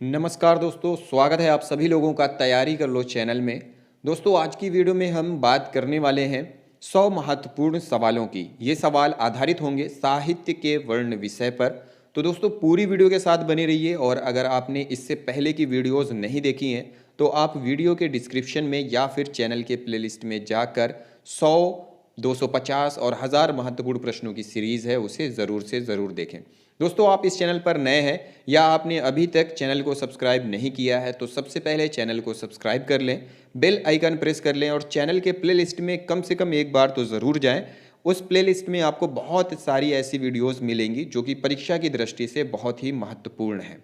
नमस्कार दोस्तों, स्वागत है आप सभी लोगों का तैयारी कर लो चैनल में। दोस्तों, आज की वीडियो में हम बात करने वाले हैं 100 महत्वपूर्ण सवालों की। ये सवाल आधारित होंगे साहित्य के वर्ण विषय पर। तो दोस्तों, पूरी वीडियो के साथ बने रहिए। और अगर आपने इससे पहले की वीडियोस नहीं देखी हैं तो आप वीडियो के डिस्क्रिप्शन में या फिर चैनल के प्लेलिस्ट में जाकर 100, 250 और 1000 महत्वपूर्ण प्रश्नों की सीरीज़ है, उसे ज़रूर से ज़रूर देखें। दोस्तों, आप इस चैनल पर नए हैं या आपने अभी तक चैनल को सब्सक्राइब नहीं किया है तो सबसे पहले चैनल को सब्सक्राइब कर लें, बेल आइकन प्रेस कर लें और चैनल के प्लेलिस्ट में कम से कम एक बार तो ज़रूर जाएं। उस प्लेलिस्ट में आपको बहुत सारी ऐसी वीडियोस मिलेंगी जो कि परीक्षा की दृष्टि से बहुत ही महत्वपूर्ण है।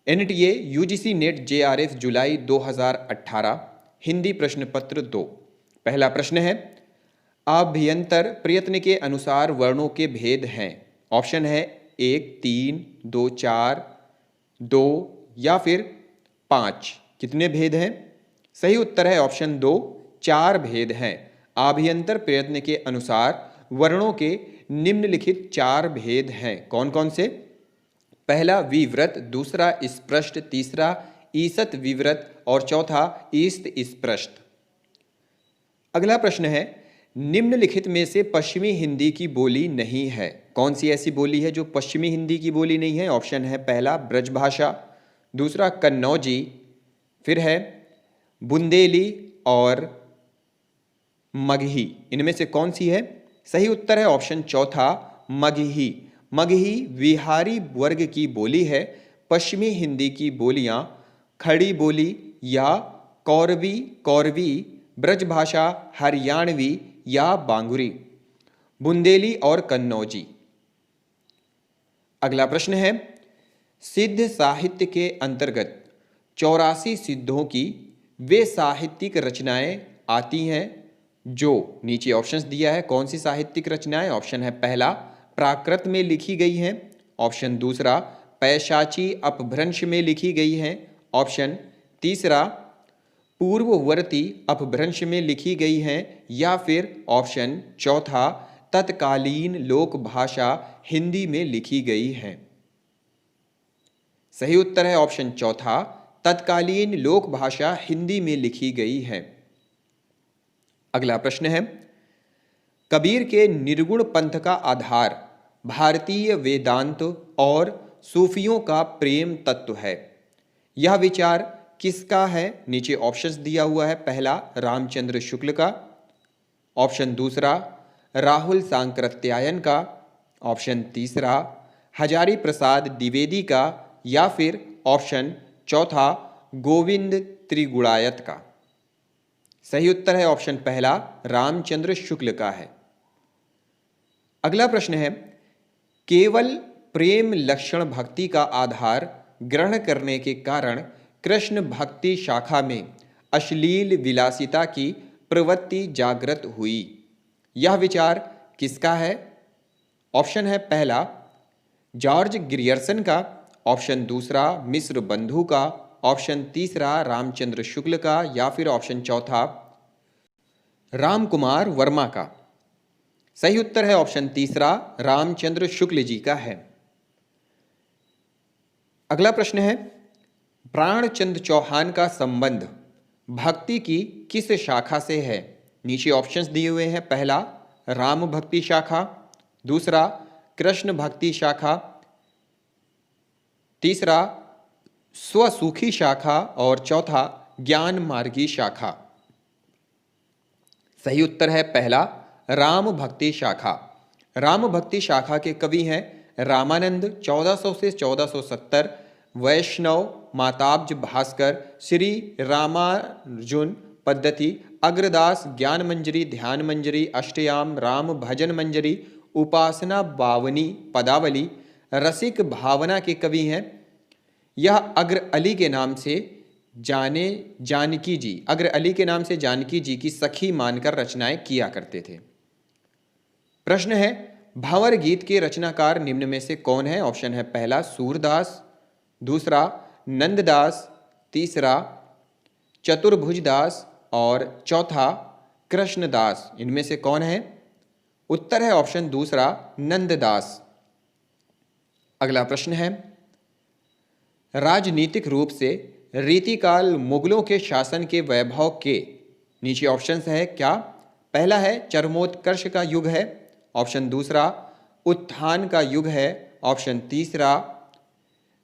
NTA UGC नेट JRF जुलाई 2018 हिंदी प्रश्न पत्र 2। पहला प्रश्न है, अभ्यंतर प्रयत्न के अनुसार वर्णों के भेद हैं। ऑप्शन है 1, 3, 2, 4, 2 या फिर 5। कितने भेद हैं? सही उत्तर है ऑप्शन 2, 4 भेद हैं। अभ्यंतर प्रयत्न के अनुसार वर्णों के निम्नलिखित 4 भेद हैं। कौन कौन से? पहला विव्रत, दूसरा स्पृष्ट, तीसरा ईसत विव्रत और चौथा ईस्त स्पृष्ट। अगला प्रश्न है, निम्नलिखित में से पश्चिमी हिंदी की बोली नहीं है। कौन सी ऐसी बोली है जो पश्चिमी हिंदी की बोली नहीं है? ऑप्शन है पहला ब्रजभाषा, दूसरा कन्नौजी, फिर है बुंदेली और मगही। इनमें से कौन सी है? सही उत्तर है ऑप्शन चौथा मगही। मगही बिहारी वर्ग की बोली है। पश्चिमी हिंदी की बोलियां खड़ी बोली या कौरवी, कौरवी, ब्रजभाषा, हरियाणवी या बांगुरी, बुंदेली और कन्नौजी। अगला प्रश्न है, सिद्ध साहित्य के अंतर्गत 84 सिद्धों की वे साहित्यिक रचनाएं आती हैं जो नीचे ऑप्शंस दिया है। कौन सी साहित्यिक रचनाएं? ऑप्शन है पहला प्राकृत में लिखी गई हैं, ऑप्शन दूसरा पैशाची अपभ्रंश में लिखी गई हैं, ऑप्शन तीसरा पूर्ववर्ती अपभ्रंश में लिखी गई हैं या फिर ऑप्शन चौथा तत्कालीन लोक भाषा हिंदी में लिखी गई हैं। सही उत्तर है ऑप्शन चौथा तत्कालीन लोक भाषा हिंदी में लिखी गई है। अगला प्रश्न है, कबीर के निर्गुण पंथ का आधार भारतीय वेदांत और सूफियों का प्रेम तत्व है। यह विचार किसका है? नीचे ऑप्शंस दिया हुआ है। पहला रामचंद्र शुक्ल का, ऑप्शन दूसरा राहुल सांकृत्यायन का, ऑप्शन तीसरा हजारी प्रसाद द्विवेदी का या फिर ऑप्शन चौथा गोविंद त्रिगुणायत का। सही उत्तर है ऑप्शन पहला रामचंद्र शुक्ल का है। अगला प्रश्न है, केवल प्रेम लक्षण भक्ति का आधार ग्रहण करने के कारण कृष्ण भक्ति शाखा में अश्लील विलासिता की प्रवृत्ति जागृत हुई। यह विचार किसका है? ऑप्शन है पहला जॉर्ज ग्रियर्सन का, ऑप्शन दूसरा मिश्र बंधु का, ऑप्शन तीसरा रामचंद्र शुक्ल का या फिर ऑप्शन चौथा रामकुमार वर्मा का। सही उत्तर है ऑप्शन तीसरा रामचंद्र शुक्ल जी का है। अगला प्रश्न है, प्राणचंद चौहान का संबंध भक्ति की किस शाखा से है? नीचे ऑप्शंस दिए हुए हैं। पहला राम भक्ति शाखा, दूसरा कृष्ण भक्ति शाखा, तीसरा स्वसुखी शाखा और चौथा ज्ञान मार्गी शाखा। सही उत्तर है पहला राम भक्ति शाखा। राम भक्ति शाखा के कवि हैं रामानंद 1400 से 1470, वैष्णव माताब्ज भास्कर, श्री रामार्जुन पद्धति, अग्रदास ज्ञान मंजरी, ध्यान मंजरी, अष्टयाम, राम भजन मंजरी, उपासना बावनी पदावली, रसिक भावना के कवि हैं। यह अग्र अली के नाम से जानकी जी, अग्र अली के नाम से जानकी जी की सखी मानकर रचनाएं किया करते थे। प्रश्न है, भंवर गीत के रचनाकार निम्न में से कौन है? ऑप्शन है पहला सूरदास, दूसरा नंददास, तीसरा चतुर्भुजदास और चौथा कृष्णदास। इनमें से कौन है? उत्तर है ऑप्शन दूसरा नंददास। अगला प्रश्न है, राजनीतिक रूप से रीतिकाल मुगलों के शासन के वैभव के नीचे ऑप्शंस है क्या? पहला है चरमोत्कर्ष का युग है, ऑप्शन दूसरा उत्थान का युग है, ऑप्शन तीसरा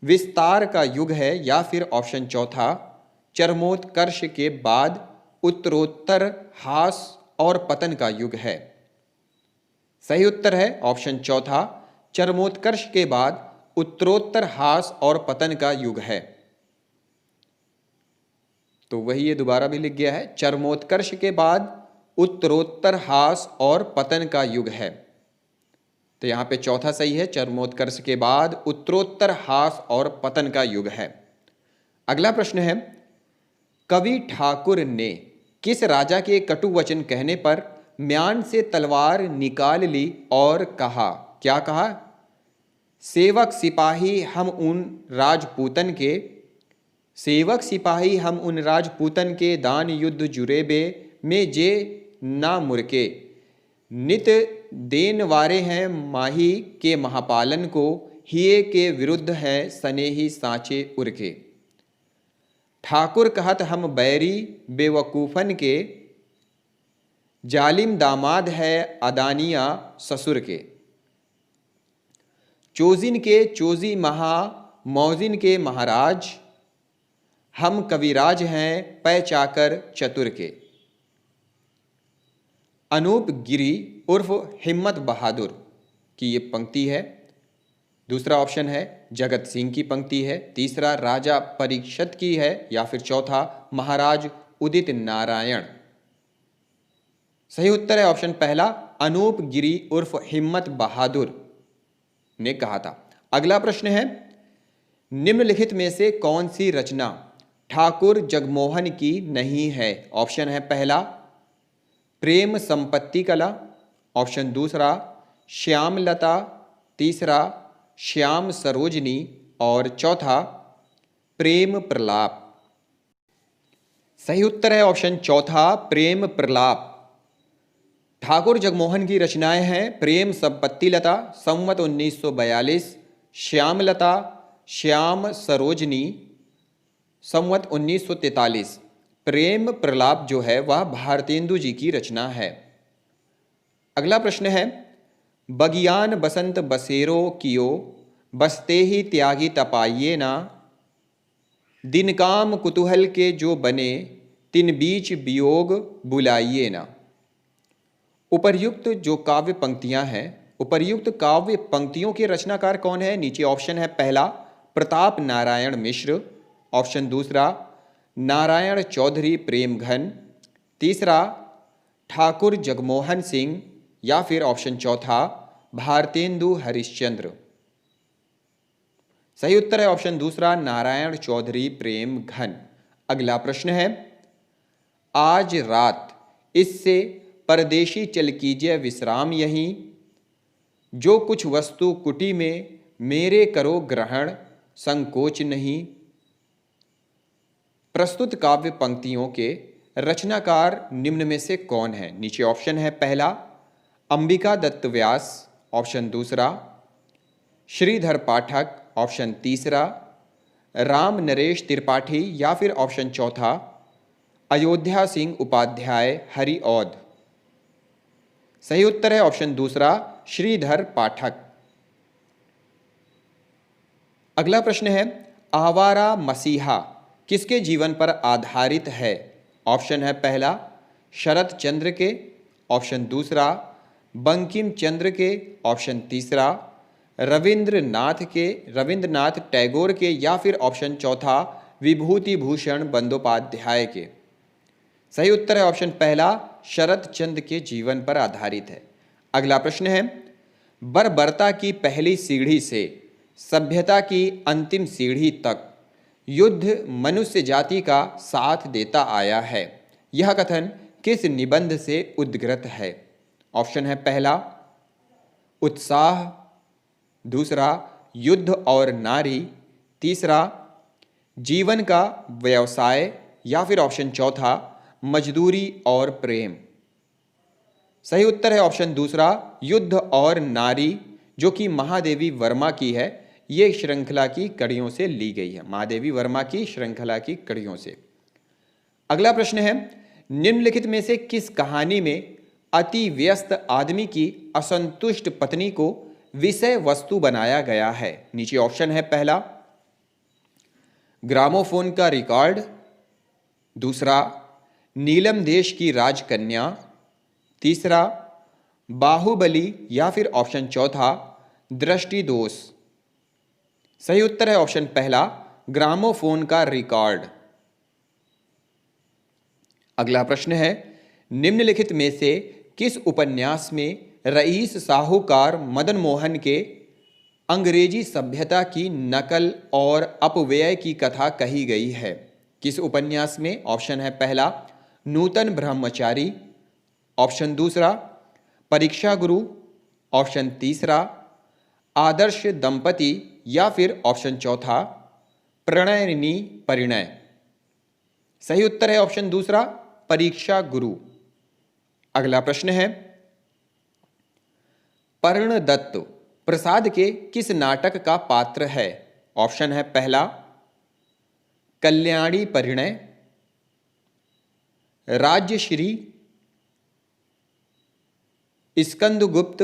विस्तार का युग है, या फिर ऑप्शन चौथा चरमोत्कर्ष के बाद उत्तरोत्तर ह्रास और पतन का युग है। सही उत्तर है ऑप्शन चौथा, चरमोत्कर्ष के बाद उत्तरोत्तर ह्रास और पतन का युग है। तो वही ये दोबारा भी लिख गया है, चरमोत्कर्ष के बाद उत्तरोत्तर ह्रास और पतन का युग है। तो यहां पे चौथा सही है, चरमोत्कर्ष के बाद उत्तरोत्तर ह्रास और पतन का युग है। अगला प्रश्न है, कवि ठाकुर ने किस राजा के कटु वचन कहने पर म्यान से तलवार निकाल ली और कहा? क्या कहा? सेवक सिपाही हम उन राजपूतन के, सेवक सिपाही हम उन राजपूतन के, दान युद्ध जुरेबे में जे ना मुरके, नित देन वारे हैं माही के महापालन को, हिये के विरुद्ध है सनेही सांचे उरके। ठाकुर कहत हम बैरी बेवकूफन के, जालिम दामाद है अदानिया ससुर के। चोजिन के चोजी महा मौजिन के महाराज, हम कविराज हैं पै चाकर चतुर के। अनूप गिरी उर्फ हिम्मत बहादुर की ये पंक्ति है। दूसरा ऑप्शन है जगत सिंह की पंक्ति है, तीसरा राजा परीक्षित की है, या फिर चौथा महाराज उदित नारायण। सही उत्तर है ऑप्शन पहला, अनूप गिरी उर्फ हिम्मत बहादुर ने कहा था। अगला प्रश्न है, निम्नलिखित में से कौन सी रचना ठाकुर जगमोहन की नहीं है? ऑप्शन है पहला प्रेम संपत्ति कला, ऑप्शन दूसरा श्यामलता, तीसरा श्याम सरोजनी, और चौथा प्रेम प्रलाप। सही उत्तर है ऑप्शन चौथा प्रेम प्रलाप। ठाकुर जगमोहन की रचनाएं हैं प्रेम संपत्ति लता संवत 1942, श्यामलता श्याम सरोजनी संवत 1943। प्रेम प्रलाप जो है वह भारतेंदु जी की रचना है। अगला प्रश्न है, बगियान बसंत बसेरो कियो, बसते ही त्यागी तपाइये ना, दिन काम कुतूहल के जो बने, तिन बीच वियोग बुलाइए ना। उपर्युक्त जो काव्य पंक्तियां हैं, उपर्युक्त काव्य पंक्तियों के रचनाकार कौन है? नीचे ऑप्शन है पहला प्रताप नारायण मिश्र, ऑप्शन दूसरा नारायण चौधरी प्रेमघन, तीसरा ठाकुर जगमोहन सिंह, या फिर ऑप्शन चौथा भारतेंदु हरिश्चंद्र। सही उत्तर है ऑप्शन दूसरा नारायण चौधरी प्रेमघन। अगला प्रश्न है, आज रात इससे परदेशी चल कीजिए विश्राम यहीं, जो कुछ वस्तु कुटी में मेरे करो ग्रहण संकोच नहीं। प्रस्तुत काव्य पंक्तियों के रचनाकार निम्न में से कौन है? नीचे ऑप्शन है पहला अंबिका दत्त व्यास, ऑप्शन दूसरा श्रीधर पाठक, ऑप्शन तीसरा राम नरेश त्रिपाठी, या फिर ऑप्शन चौथा अयोध्या सिंह उपाध्याय हरिऔध। सही उत्तर है ऑप्शन दूसरा श्रीधर पाठक। अगला प्रश्न है, आवारा मसीहा किसके जीवन पर आधारित है? ऑप्शन है पहला शरत चंद्र के, ऑप्शन दूसरा बंकिम चंद्र के, ऑप्शन तीसरा रविंद्रनाथ टैगोर के, या फिर ऑप्शन चौथा विभूति भूषण बंदोपाध्याय के। सही उत्तर है ऑप्शन पहला शरत चंद्र के जीवन पर आधारित है। अगला प्रश्न है, बर्बरता की पहली सीढ़ी से सभ्यता की अंतिम सीढ़ी तक युद्ध मनुष्य जाति का साथ देता आया है, यह कथन किस निबंध से उद्गृत है? ऑप्शन है पहला उत्साह, दूसरा युद्ध और नारी, तीसरा जीवन का व्यवसाय, या फिर ऑप्शन चौथा मजदूरी और प्रेम। सही उत्तर है ऑप्शन दूसरा युद्ध और नारी, जो कि महादेवी वर्मा की है। ये श्रृंखला की कड़ियों से ली गई है, महादेवी वर्मा की श्रृंखला की कड़ियों से। अगला प्रश्न है, निम्नलिखित में से किस कहानी में अति व्यस्त आदमी की असंतुष्ट पत्नी को विषय वस्तु बनाया गया है? नीचे ऑप्शन है, पहला ग्रामोफोन का रिकॉर्ड, दूसरा नीलम देश की राजकन्या, तीसरा बाहुबली, या फिर ऑप्शन चौथा दृष्टि दोष। सही उत्तर है ऑप्शन पहला, ग्रामोफोन का रिकॉर्ड। अगला प्रश्न है, निम्नलिखित में से किस उपन्यास में रईस साहूकार मदन मोहन के अंग्रेजी सभ्यता की नकल और अपव्यय की कथा कही गई है? किस उपन्यास में? ऑप्शन है, पहला नूतन ब्रह्मचारी, ऑप्शन दूसरा परीक्षा गुरु, ऑप्शन तीसरा आदर्श दंपति, या फिर ऑप्शन चौथा प्रणयिनी परिणय। सही उत्तर है ऑप्शन दूसरा, परीक्षा गुरु। अगला प्रश्न है, पर्णदत्त प्रसाद के किस नाटक का पात्र है? ऑप्शन है, पहला कल्याणी परिणय, राज्यश्री, स्कंदगुप्त,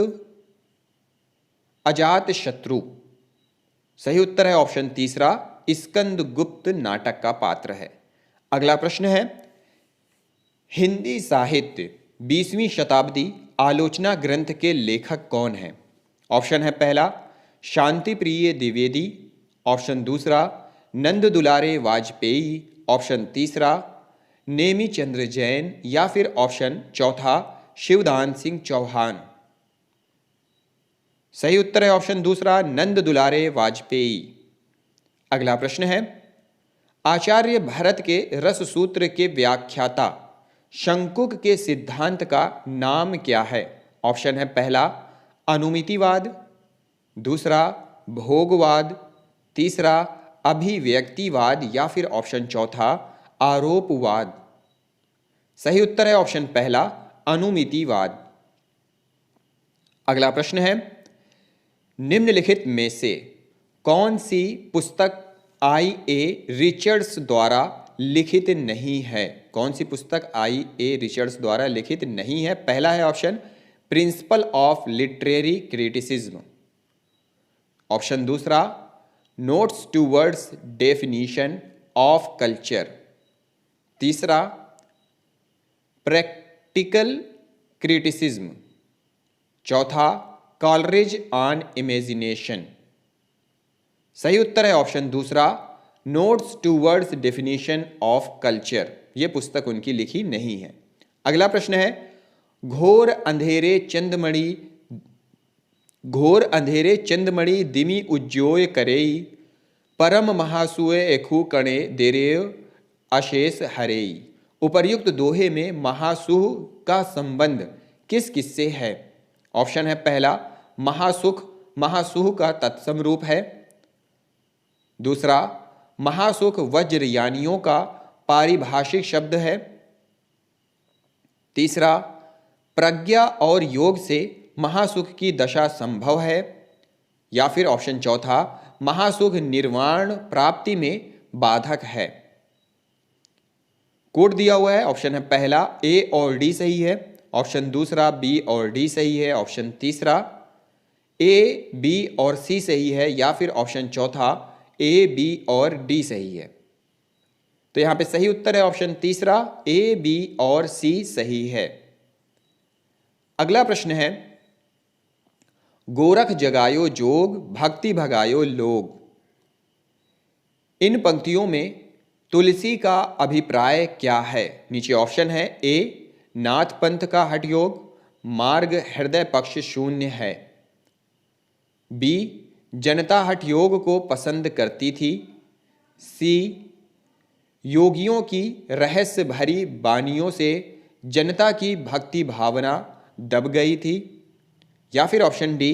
अजात शत्रु। सही उत्तर है ऑप्शन तीसरा, स्कंदगुप्त नाटक का पात्र है। अगला प्रश्न है, हिंदी साहित्य 20वीं शताब्दी आलोचना ग्रंथ के लेखक कौन हैं? ऑप्शन है, पहला शांति प्रिय द्विवेदी, ऑप्शन दूसरा नंद दुलारे वाजपेयी, ऑप्शन तीसरा नेमी चंद्र जैन, या फिर ऑप्शन चौथा शिवदान सिंह चौहान। सही उत्तर है ऑप्शन दूसरा, नंद दुलारे वाजपेयी। अगला प्रश्न है, आचार्य भरत के रस सूत्र के व्याख्याता शंकुक के सिद्धांत का नाम क्या है? ऑप्शन है, पहला अनुमितिवाद, दूसरा भोगवाद, तीसरा अभिव्यक्तिवाद, या फिर ऑप्शन चौथा आरोपवाद। सही उत्तर है ऑप्शन पहला, अनुमितिवाद। अगला प्रश्न है, निम्नलिखित में से कौन सी पुस्तक I.A. रिचर्ड्स द्वारा लिखित नहीं है? कौन सी पुस्तक I.A. रिचर्ड्स द्वारा लिखित नहीं है? पहला है option principle of literary criticism, option दूसरा notes towards definition of culture, तीसरा प्रैक्टिकल क्रिटिसिज्म, चौथा कॉलरेज ऑन इमेजिनेशन। सही उत्तर है ऑप्शन दूसरा, notes towards definition of culture. यह पुस्तक उनकी लिखी नहीं है। अगला प्रश्न है, घोर अंधेरे चंदमणि दिमि उज्जोय करेई, परम महासुए एखु कणे देरेय अशेष हरेई। उपर्युक्त दोहे में महासुह का संबंध किस किससे है? ऑप्शन है, पहला महासुख महासुह का तत्सम रूप है, दूसरा महासुख वज्रयानियों का पारिभाषिक शब्द है, तीसरा प्रज्ञा और योग से महासुख की दशा संभव है, या फिर ऑप्शन चौथा महासुख निर्वाण प्राप्ति में बाधक है। कोड दिया हुआ है, ऑप्शन है पहला ए और डी सही है, ऑप्शन दूसरा बी और डी सही है, ऑप्शन तीसरा ए बी और सी सही है, या फिर ऑप्शन चौथा ए बी और डी सही है। तो यहां पे सही उत्तर है ऑप्शन तीसरा, ए बी और सी सही है। अगला प्रश्न है, गोरख जगायो जोग भक्ति भगायो लोग। इन पंक्तियों में तुलसी का अभिप्राय क्या है? नीचे ऑप्शन है, ए नाथ पंथ का हठ योग, मार्ग हृदय पक्ष शून्य है, बी जनता हठ योग को पसंद करती थी, सी योगियों की रहस्य भरी बानियों से जनता की भक्ति भावना दब गई थी, या फिर ऑप्शन डी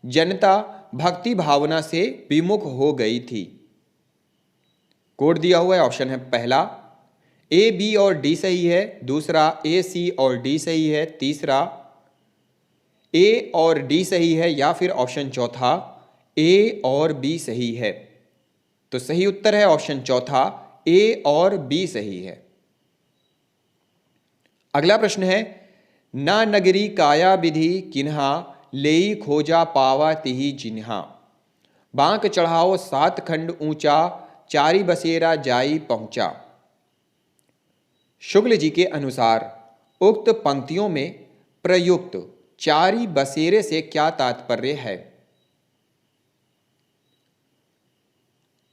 जनता भक्ति भावना से विमुख हो गई थी। कोड दिया हुआ है, ऑप्शन है पहला ए बी और डी सही है, दूसरा ए सी और डी सही है, तीसरा ए और डी सही है, या फिर ऑप्शन चौथा ए और बी सही है। तो सही उत्तर है ऑप्शन चौथा, ए और बी सही है। अगला प्रश्न है, ना नगरी काया विधि किन्हा, लेई खोजा पावा तिही जिन्हा। बांक चढ़ाओ 7 खंड ऊंचा, चारी बसेरा जाई पहुंचा। शुक्ल जी के अनुसार उक्त पंक्तियों में प्रयुक्त चारी बसेरे से क्या तात्पर्य है?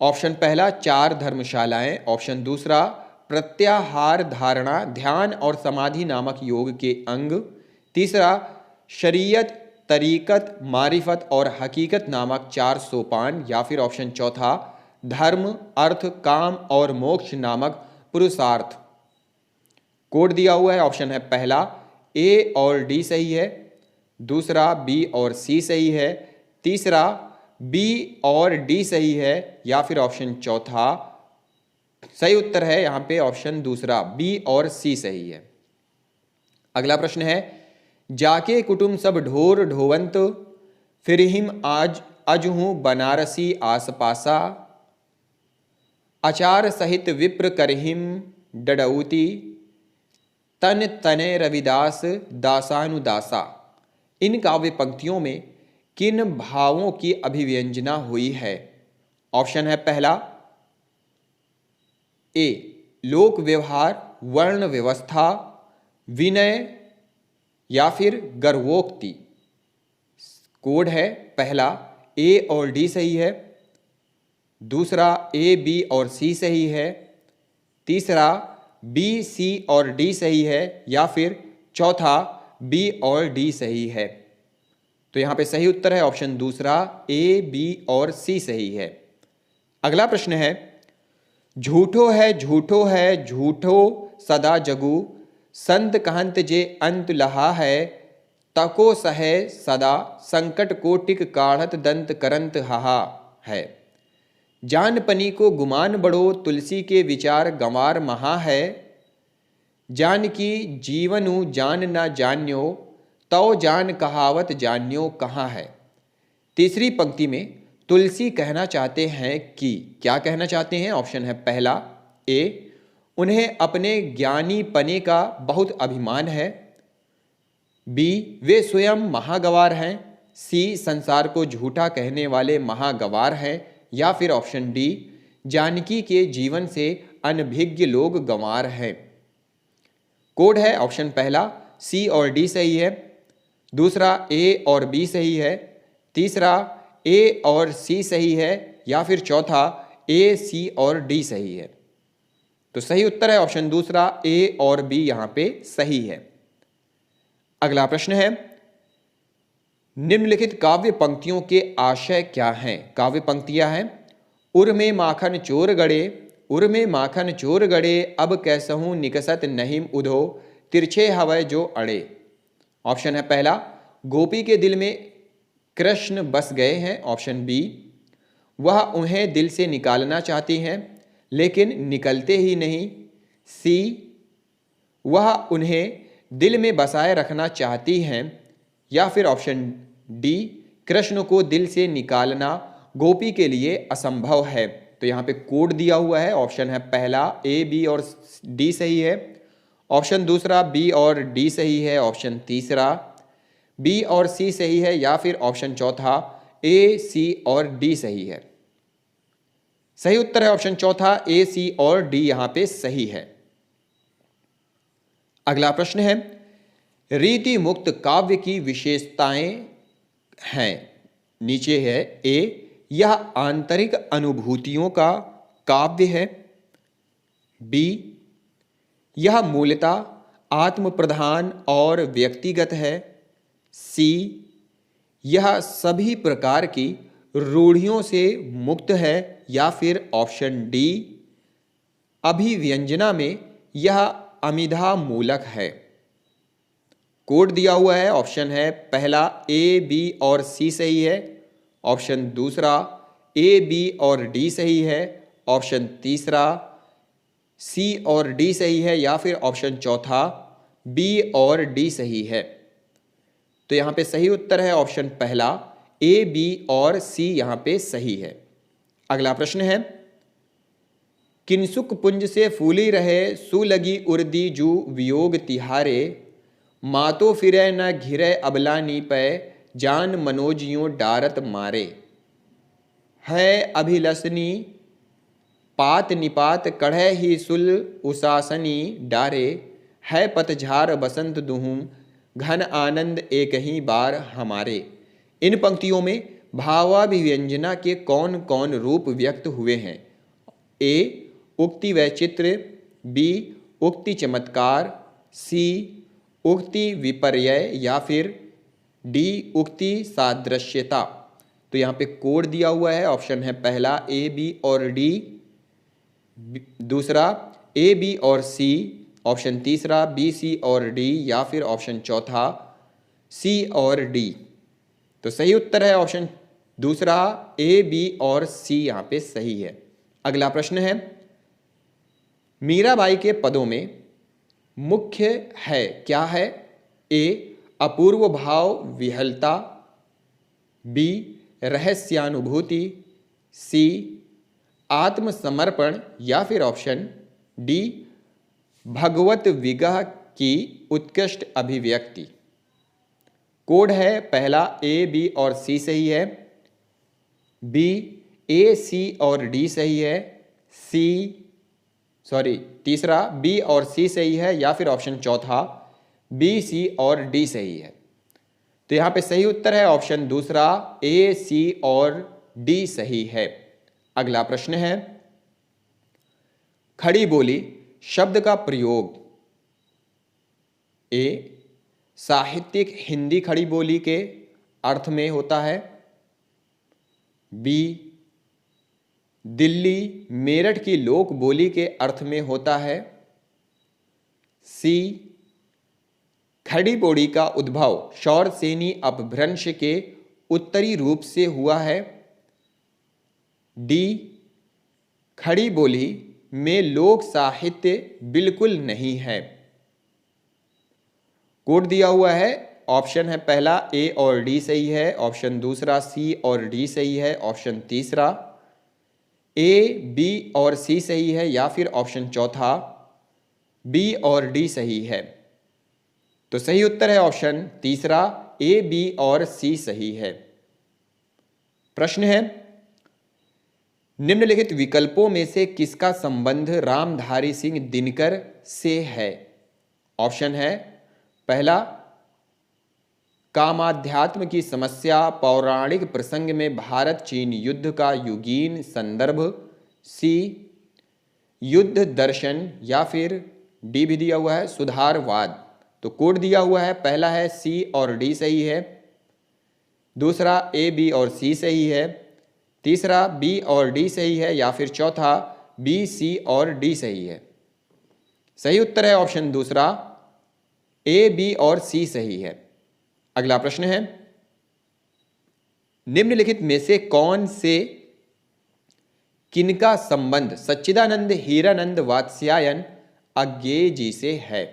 ऑप्शन पहला 4 धर्मशालाएं, ऑप्शन दूसरा प्रत्याहार धारणा ध्यान और समाधि नामक योग के अंग, तीसरा शरीयत तरीकत मारिफत और हकीकत नामक 4 सोपान, या फिर ऑप्शन चौथा धर्म अर्थ काम और मोक्ष नामक पुरुषार्थ। कोड दिया हुआ है, ऑप्शन है पहला ए और डी सही है, दूसरा बी और सी सही है, तीसरा बी और डी सही है, या फिर ऑप्शन चौथा सही उत्तर है यहां पे ऑप्शन दूसरा बी और सी सही है। अगला प्रश्न है, जाके कुटुम सब ढोर ढोवंत, फिर हिम आज अजहूं बनारसी आसपासा। आचार सहित विप्र करहिम डडऊती, तन तने रविदास दासानुदासा। इन काव्य पंक्तियों में किन भावों की अभिव्यंजना हुई है? ऑप्शन है पहला ए लोक व्यवहार वर्ण व्यवस्था विनय या फिर गर्वोक्ति। कोड है पहला ए और डी सही है, दूसरा ए बी और सी सही है, तीसरा बी सी और डी सही है, या फिर चौथा बी और डी सही है। तो यहां पे सही उत्तर है ऑप्शन दूसरा ए बी और सी सही है। अगला प्रश्न है, झूठो है झूठो सदा जगू, संत कहंत जे अंत लहा है, तको सहे सदा संकट कोटिक काढ़त दंत करंत हाहा है। जान पनी को गुमान बड़ो, तुलसी के विचार गंवार महा है, जान की जीवनु जान ना जान्यो, तौ जान कहावत जान्यो कहाँ है। तीसरी पंक्ति में तुलसी कहना चाहते हैं कि क्या कहना चाहते हैं? ऑप्शन है पहला ए उन्हें अपने ज्ञानी पने का बहुत अभिमान है, बी वे स्वयं महागवार हैं, सी संसार को झूठा कहने वाले महागवार हैं, या फिर ऑप्शन डी जानकी के जीवन से अनभिज्ञ लोग गंवार हैं। कोड है ऑप्शन पहला सी और डी सही है, दूसरा ए और बी सही है, तीसरा ए और सी सही है, या फिर चौथा ए सी और डी सही है। तो सही उत्तर है ऑप्शन दूसरा ए और बी यहां पे सही है। अगला प्रश्न है, निम्नलिखित काव्य पंक्तियों के आशय क्या हैं? काव्य पंक्तियां हैं, उर में माखन चोर गड़े, उर में माखन चोर गड़े, अब कैसहूं निकसत नहीं उधो, तिरछे हवै जो अड़े। ऑप्शन है पहला गोपी के दिल में कृष्ण बस गए हैं, ऑप्शन बी वह उन्हें दिल से निकालना चाहती हैं लेकिन निकलते ही नहीं, सी वह उन्हें दिल में बसाए रखना चाहती हैं, या फिर ऑप्शन डी कृष्ण को दिल से निकालना गोपी के लिए असंभव है। तो यहाँ पे कोड दिया हुआ है, ऑप्शन है पहला ए बी और डी सही है, ऑप्शन दूसरा बी और डी सही है, ऑप्शन तीसरा बी और सी सही है, या फिर ऑप्शन चौथा ए सी और डी सही है। सही उत्तर है ऑप्शन चौथा ए सी और डी यहां पे सही है। अगला प्रश्न है, रीति मुक्त काव्य की विशेषताएं हैं। नीचे है ए यह आंतरिक अनुभूतियों का काव्य है, बी यह मूलतः आत्म प्रधान और व्यक्तिगत है, सी यह सभी प्रकार की रूढ़ियों से मुक्त है, या फिर ऑप्शन डी अभिव्यंजना में यह अमिधा मूलक है। कोड दिया हुआ है, ऑप्शन है पहला ए बी और सी सही है, ऑप्शन दूसरा ए बी और डी सही है, ऑप्शन तीसरा सी और डी सही है, या फिर ऑप्शन चौथा बी और डी सही है। तो यहां पे सही उत्तर है ऑप्शन पहला ए, बी और सी यहाँ पे सही है। अगला प्रश्न है, किंसुक पुंज से फूली रहे सुलगी उर्दी जू वियोग तिहारे, मातो फिरे न घिरे अबलानी पे जान मनोजियों डारत मारे। है अभिलसनी पात निपात कढ़े ही सुल उसासनी डारे, है पतझार बसंत दुहुम घन आनंद एक ही बार हमारे। इन पंक्तियों में भावाभिव्यंजना के कौन कौन रूप व्यक्त हुए हैं? ए, उक्ति वैचित्र्य, बी, उक्ति चमत्कार, सी, उक्ति विपर्यय या फिर डी, उक्ति सादृश्यता। तो यहाँ पे कोड दिया हुआ है, ऑप्शन है पहला ए, बी और डी, दूसरा ए, बी और सी, ऑप्शन तीसरा बी, सी और डी या फिर ऑप्शन चौथा सी और डी। तो सही उत्तर है ऑप्शन दूसरा ए, बी और सी यहाँ पे सही है। अगला प्रश्न है, मीराबाई के पदों में मुख्य है क्या है? ए, अपूर्व भाव विहलता, बी, रहस्यानुभूति, सी, आत्मसमर्पण या फिर ऑप्शन डी, भगवत विगह की उत्कृष्ट अभिव्यक्ति। कोड है पहला ए, बी और सी सही है, बी, ए, सी और डी सही है, तीसरा बी और सी सही है या फिर ऑप्शन चौथा बी, सी और डी सही है। तो यहाँ पे सही उत्तर है ऑप्शन दूसरा ए, सी और डी सही है। अगला प्रश्न है, खड़ी बोली शब्द का प्रयोग ए, साहित्यिक हिंदी खड़ी बोली के अर्थ में होता है, बी, दिल्ली मेरठ की लोक बोली के अर्थ में होता है, सी, खड़ी बोली का उद्भव शौरसेनी अपभ्रंश के उत्तरी रूप से हुआ है, डी, खड़ी बोली में लोक साहित्य बिल्कुल नहीं है। कोड दिया हुआ है, ऑप्शन है पहला ए और डी सही है, ऑप्शन दूसरा सी और डी सही है, ऑप्शन तीसरा ए, बी और सी सही है या फिर ऑप्शन चौथा बी और डी सही है। तो सही उत्तर है ऑप्शन तीसरा ए, बी और सी सही है। प्रश्न है, निम्नलिखित विकल्पों में से किसका संबंध रामधारी सिंह दिनकर से है? ऑप्शन है पहला, कामाध्यात्म की समस्या पौराणिक प्रसंग में भारत चीन युद्ध का युगीन संदर्भ, सी, युद्ध दर्शन या फिर डी भी दिया हुआ है सुधारवाद। तो कोड दिया हुआ है पहला है सी और डी सही है, दूसरा ए, बी और सी सही है, तीसरा बी और डी सही है या फिर चौथा बी, सी और डी सही है। सही उत्तर है ऑप्शन दूसरा ए, बी और सी सही है। अगला प्रश्न है, निम्नलिखित में से कौन से किनका संबंध सच्चिदानंद हीरानंद वात्स्यायन अज्ञेय जी से है?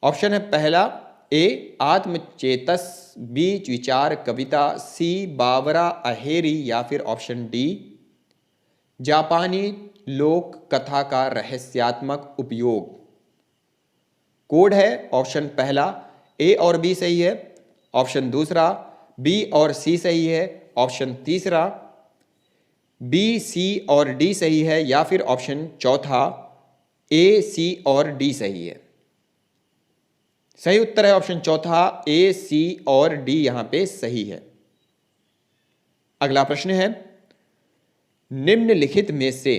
ऑप्शन है पहला ए, आत्मचेतस, बी, विचार कविता, सी, बावरा अहेरी या फिर ऑप्शन डी, जापानी लोक कथा का रहस्यात्मक उपयोग। कोड है ऑप्शन पहला ए और बी सही है, ऑप्शन दूसरा बी और सी सही है, ऑप्शन तीसरा बी, सी और डी सही है या फिर ऑप्शन चौथा ए, सी और डी सही है। सही उत्तर है ऑप्शन चौथा ए, सी और डी यहां पे सही है। अगला प्रश्न है, निम्नलिखित में से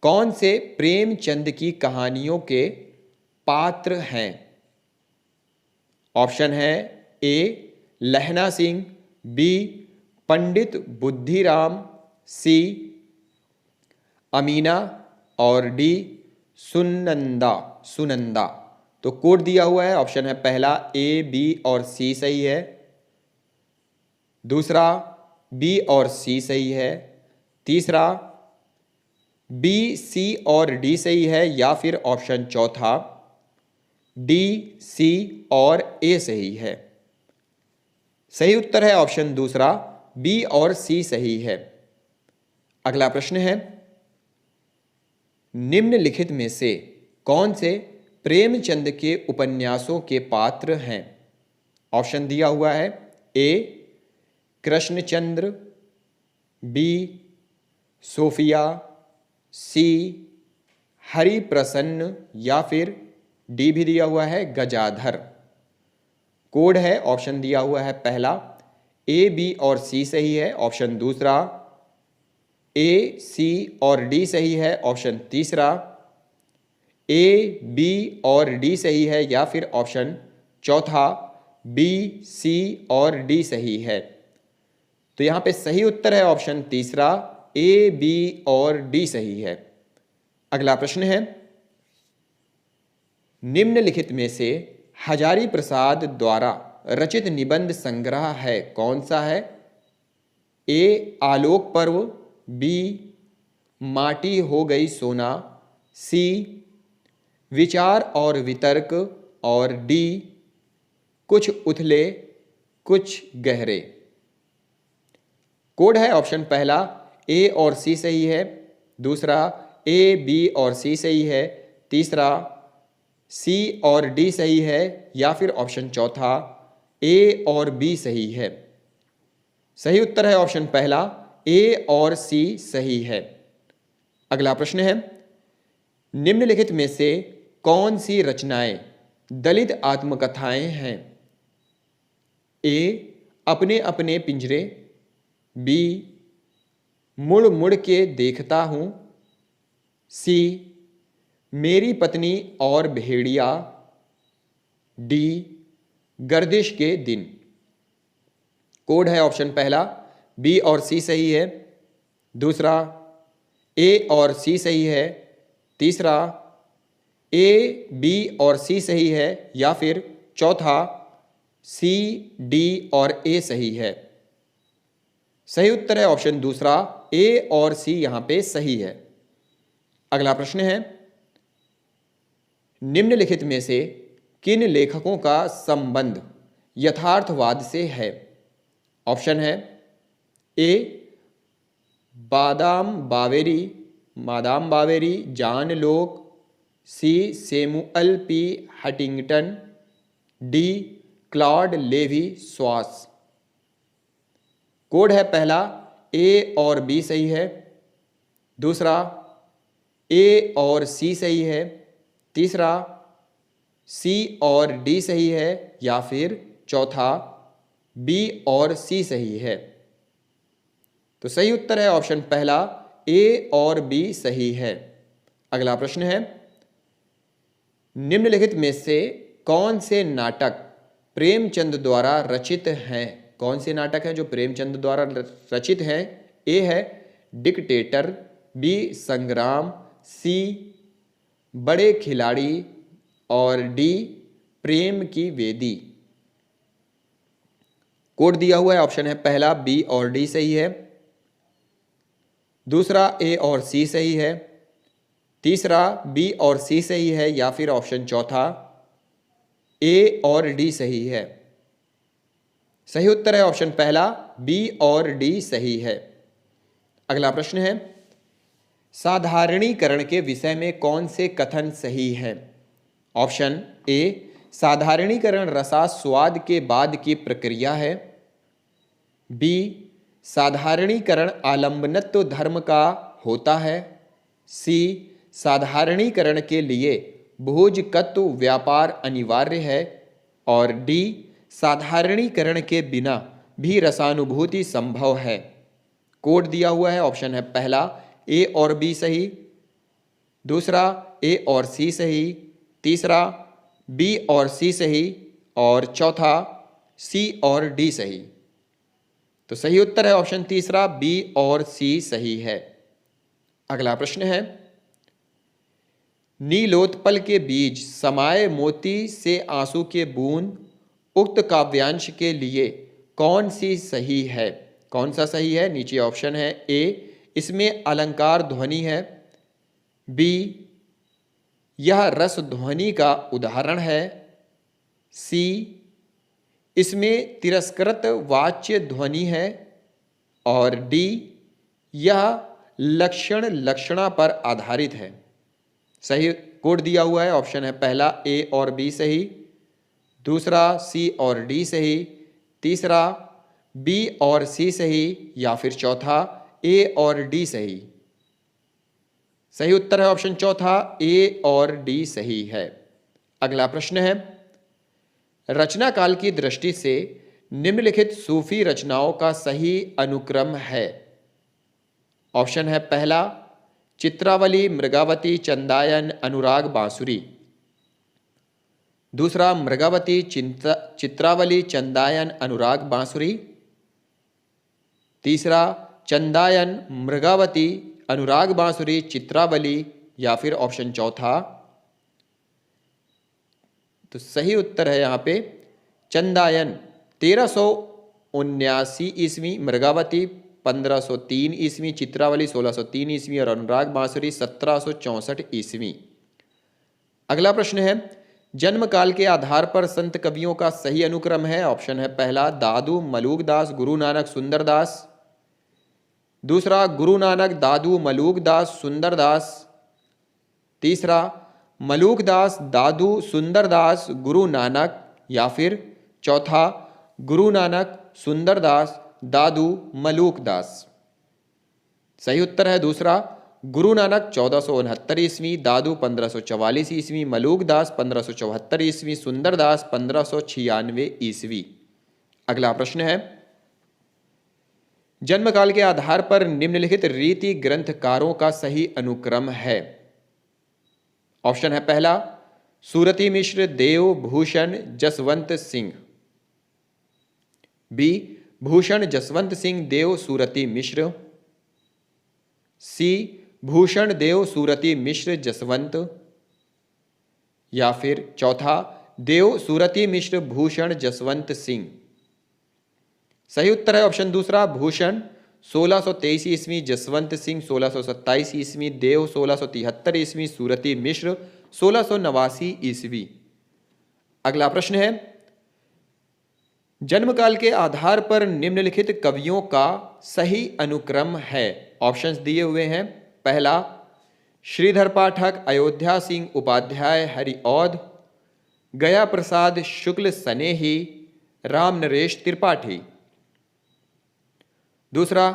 कौन से प्रेमचंद की कहानियों के पात्र हैं? ऑप्शन है ए, लहना सिंह, बी, पंडित बुद्धिराम, सी, अमीना और डी, सुनंदा। तो कोड दिया हुआ है, ऑप्शन है पहला ए, बी और सी सही है, दूसरा बी और सी सही है, तीसरा बी, सी और डी सही है या फिर ऑप्शन चौथा डी, सी और ए सही है। सही उत्तर है ऑप्शन दूसरा, बी और सी सही है। अगला प्रश्न है, निम्नलिखित में से कौन से प्रेमचंद के उपन्यासों के पात्र हैं? ऑप्शन दिया हुआ है, ए कृष्णचंद्र, बी सोफिया, सी हरिप्रसन्न या फिर डी भी दिया हुआ है गजाधर। कोड है, ऑप्शन दिया हुआ है पहला, ए बी और सी सही है, ऑप्शन दूसरा ए सी और डी सही है, ऑप्शन तीसरा ए बी और डी सही है, या फिर ऑप्शन चौथा बी सी और डी सही है। तो यहां पे सही उत्तर है ऑप्शन तीसरा, ए बी और डी सही है। अगला प्रश्न है, निम्नलिखित में से हजारी प्रसाद द्वारा रचित निबंध संग्रह है कौन सा है? ए आलोक पर्व, बी माटी हो गई सोना, सी विचार और वितर्क, और डी कुछ उथले कुछ गहरे। कोड है ऑप्शन पहला, ए और सी सही है, दूसरा ए बी और सी सही है, तीसरा सी और डी सही है, या फिर ऑप्शन चौथा ए और बी सही है। सही उत्तर है ऑप्शन पहला, ए और सी सही है। अगला प्रश्न है, निम्नलिखित में से कौन सी रचनाएं दलित आत्मकथाएं हैं? ए अपने अपने पिंजरे, बी मुड़ मुड़ के देखता हूं, सी मेरी पत्नी और भेड़िया, डी गर्दिश के दिन। कोड है ऑप्शन पहला, बी और सी सही है, दूसरा ए और सी सही है, तीसरा ए बी और सी सही है, या फिर चौथा सी डी और ए सही है। सही उत्तर है ऑप्शन दूसरा, ए और सी यहां पे सही है। अगला प्रश्न है, निम्नलिखित में से किन लेखकों का संबंध यथार्थवाद से है? ऑप्शन है, ए madame Bovary, John Locke, C Samuel P Huntington, D Claude Levi स्वास। कोड है पहला, ए और बी सही है, दूसरा ए और सी सही है, तीसरा सी और डी सही है, या फिर चौथा बी और सी सही है। तो सही उत्तर है ऑप्शन पहला, ए और बी सही है। अगला प्रश्न है, निम्नलिखित में से कौन से नाटक प्रेमचंद द्वारा रचित हैं? कौन से नाटक हैं जो प्रेमचंद द्वारा रचित हैं? ए है डिक्टेटर, बी संग्राम, सी बड़े खिलाड़ी, और डी प्रेम की वेदी। कोड दिया हुआ है, ऑप्शन है पहला, बी और डी सही है, दूसरा ए और सी सही है, तीसरा बी और सी सही है, या फिर ऑप्शन चौथा ए और डी सही है। सही उत्तर है ऑप्शन पहला, बी और डी सही है। अगला प्रश्न है, साधारणीकरण के विषय में कौन से कथन सही है? ऑप्शन ए साधारणीकरण रसास्वाद के बाद की प्रक्रिया है, बी साधारणीकरण आलंबनत्व धर्म का होता है, सी साधारणीकरण के लिए भोजकत्व व्यापार अनिवार्य है, और डी साधारणीकरण के बिना भी रसानुभूति संभव है। कोड दिया हुआ है, ऑप्शन है पहला ए और बी सही, दूसरा ए और सी सही, तीसरा बी और सी सही, और चौथा सी और डी सही। तो सही उत्तर है ऑप्शन तीसरा, बी और सी सही है। अगला प्रश्न है, नीलोत्पल के बीज समाये मोती से आंसू के बूंद उक्त काव्यांश के लिए कौन सी सही है? कौन सा सही है? नीचे ऑप्शन है, ए इसमें अलंकार ध्वनि है, बी यह रस ध्वनि का उदाहरण है, सी इसमें तिरस्कृत वाच्य ध्वनि है। और डी, यह लक्षण लक्षणा पर आधारित है। सही कोड दिया हुआ है, ऑप्शन है पहला ए और बी सही, दूसरा सी और डी सही, तीसरा बी और सी सही, या फिर चौथा ए और डी सही। सही उत्तर है ऑप्शन चौथा, ए और डी सही है। अगला प्रश्न है, रचना काल की दृष्टि से निम्नलिखित सूफी रचनाओं का सही अनुक्रम है। ऑप्शन है पहला चित्रावली, मृगावती, चंदायन, अनुराग, बांसुरी। दूसरा मृगावती, चित्रावली, चंदायन, अनुराग, बांसुरी। तीसरा चंदायन, मृगावती, अनुराग, बांसुरी, चित्रावली, या फिर ऑप्शन चौथा। तो सही उत्तर है यहाँ पे चंदायन। 1379 ईस्वी, मृगावती 1503 ईस्वी, चित्रावली 1603 ईस्वी और अनुराग बांसुरी 1764 ईस्वी। अगला प्रश्न है, जन्म काल के आधार पर संत कवियों का सही अनुक्रम है। ऑप्शन है पहला दादू, मलूकदास, गुरु नानक, सुंदरदास। दूसरा गुरु नानक, दादू, मलूकदास, सुंदरदास। तीसरा मलूकदास, दादू, सुंदरदास, गुरु नानक, या फिर चौथा गुरु नानक, सुंदरदास, दादू, मलूकदास। सही उत्तर है दूसरा गुरु नानक 1469 ईस्वी, दादू 1544 ईस्वी, मलूकदास 1574 ईस्वी, सुंदरदास 1596 ईस्वी। अगला प्रश्न है, जन्मकाल के आधार पर निम्नलिखित रीति ग्रंथकारों का सही अनुक्रम है। ऑप्शन है पहला सूरती मिश्र, देव, भूषण, जसवंत सिंह। बी, भूषण, जसवंत सिंह, देव, सूरती मिश्र। सी, भूषण, देव, सूरती मिश्र, जसवंत। या फिर चौथा देव, सूरती मिश्र, भूषण, जसवंत सिंह। सही उत्तर है ऑप्शन दूसरा भूषण 1623 ईस्वी, जसवंत सिंह 1627 ईस्वी, देव 1673 ईस्वी, सूरती मिश्र 1689 ईस्वी। अगला प्रश्न है, जन्मकाल के आधार पर निम्नलिखित कवियों का सही अनुक्रम है। ऑप्शंस दिए हुए हैं, पहला श्रीधर पाठक, अयोध्या सिंह उपाध्याय, हरिऔध, गया प्रसाद शुक्ल सनेही, राम नरेश त्रिपाठी। दूसरा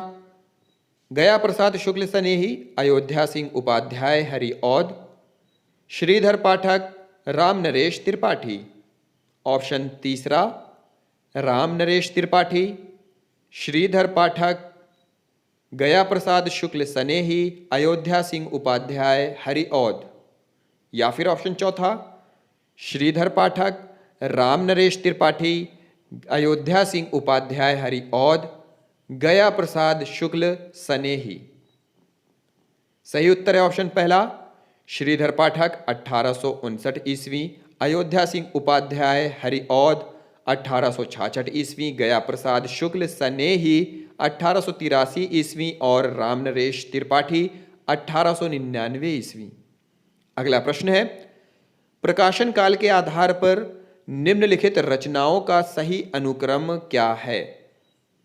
गया प्रसाद शुक्ल सनेही, अयोध्या सिंह उपाध्याय, हरिऔध, श्रीधर पाठक, राम नरेश त्रिपाठी। ऑप्शन तीसरा राम नरेश त्रिपाठी, श्रीधर पाठक, गया प्रसाद शुक्ल सनेही, अयोध्या सिंह उपाध्याय, हरिऔध। या फिर ऑप्शन चौथा श्रीधर पाठक, राम नरेश त्रिपाठी, अयोध्या सिंह उपाध्याय, हरिऔध, गया प्रसाद शुक्ल सनेही। सही उत्तर है ऑप्शन पहला श्रीधर पाठक 1859 ईस्वी, अयोध्या सिंह उपाध्याय, हरिऔध 1866 ईस्वी, गया प्रसाद शुक्ल सनेही 1883 ईस्वी और राम नरेश त्रिपाठी 1899 ईस्वी। अगला प्रश्न है, प्रकाशन काल के आधार पर निम्नलिखित रचनाओं का सही अनुक्रम क्या है।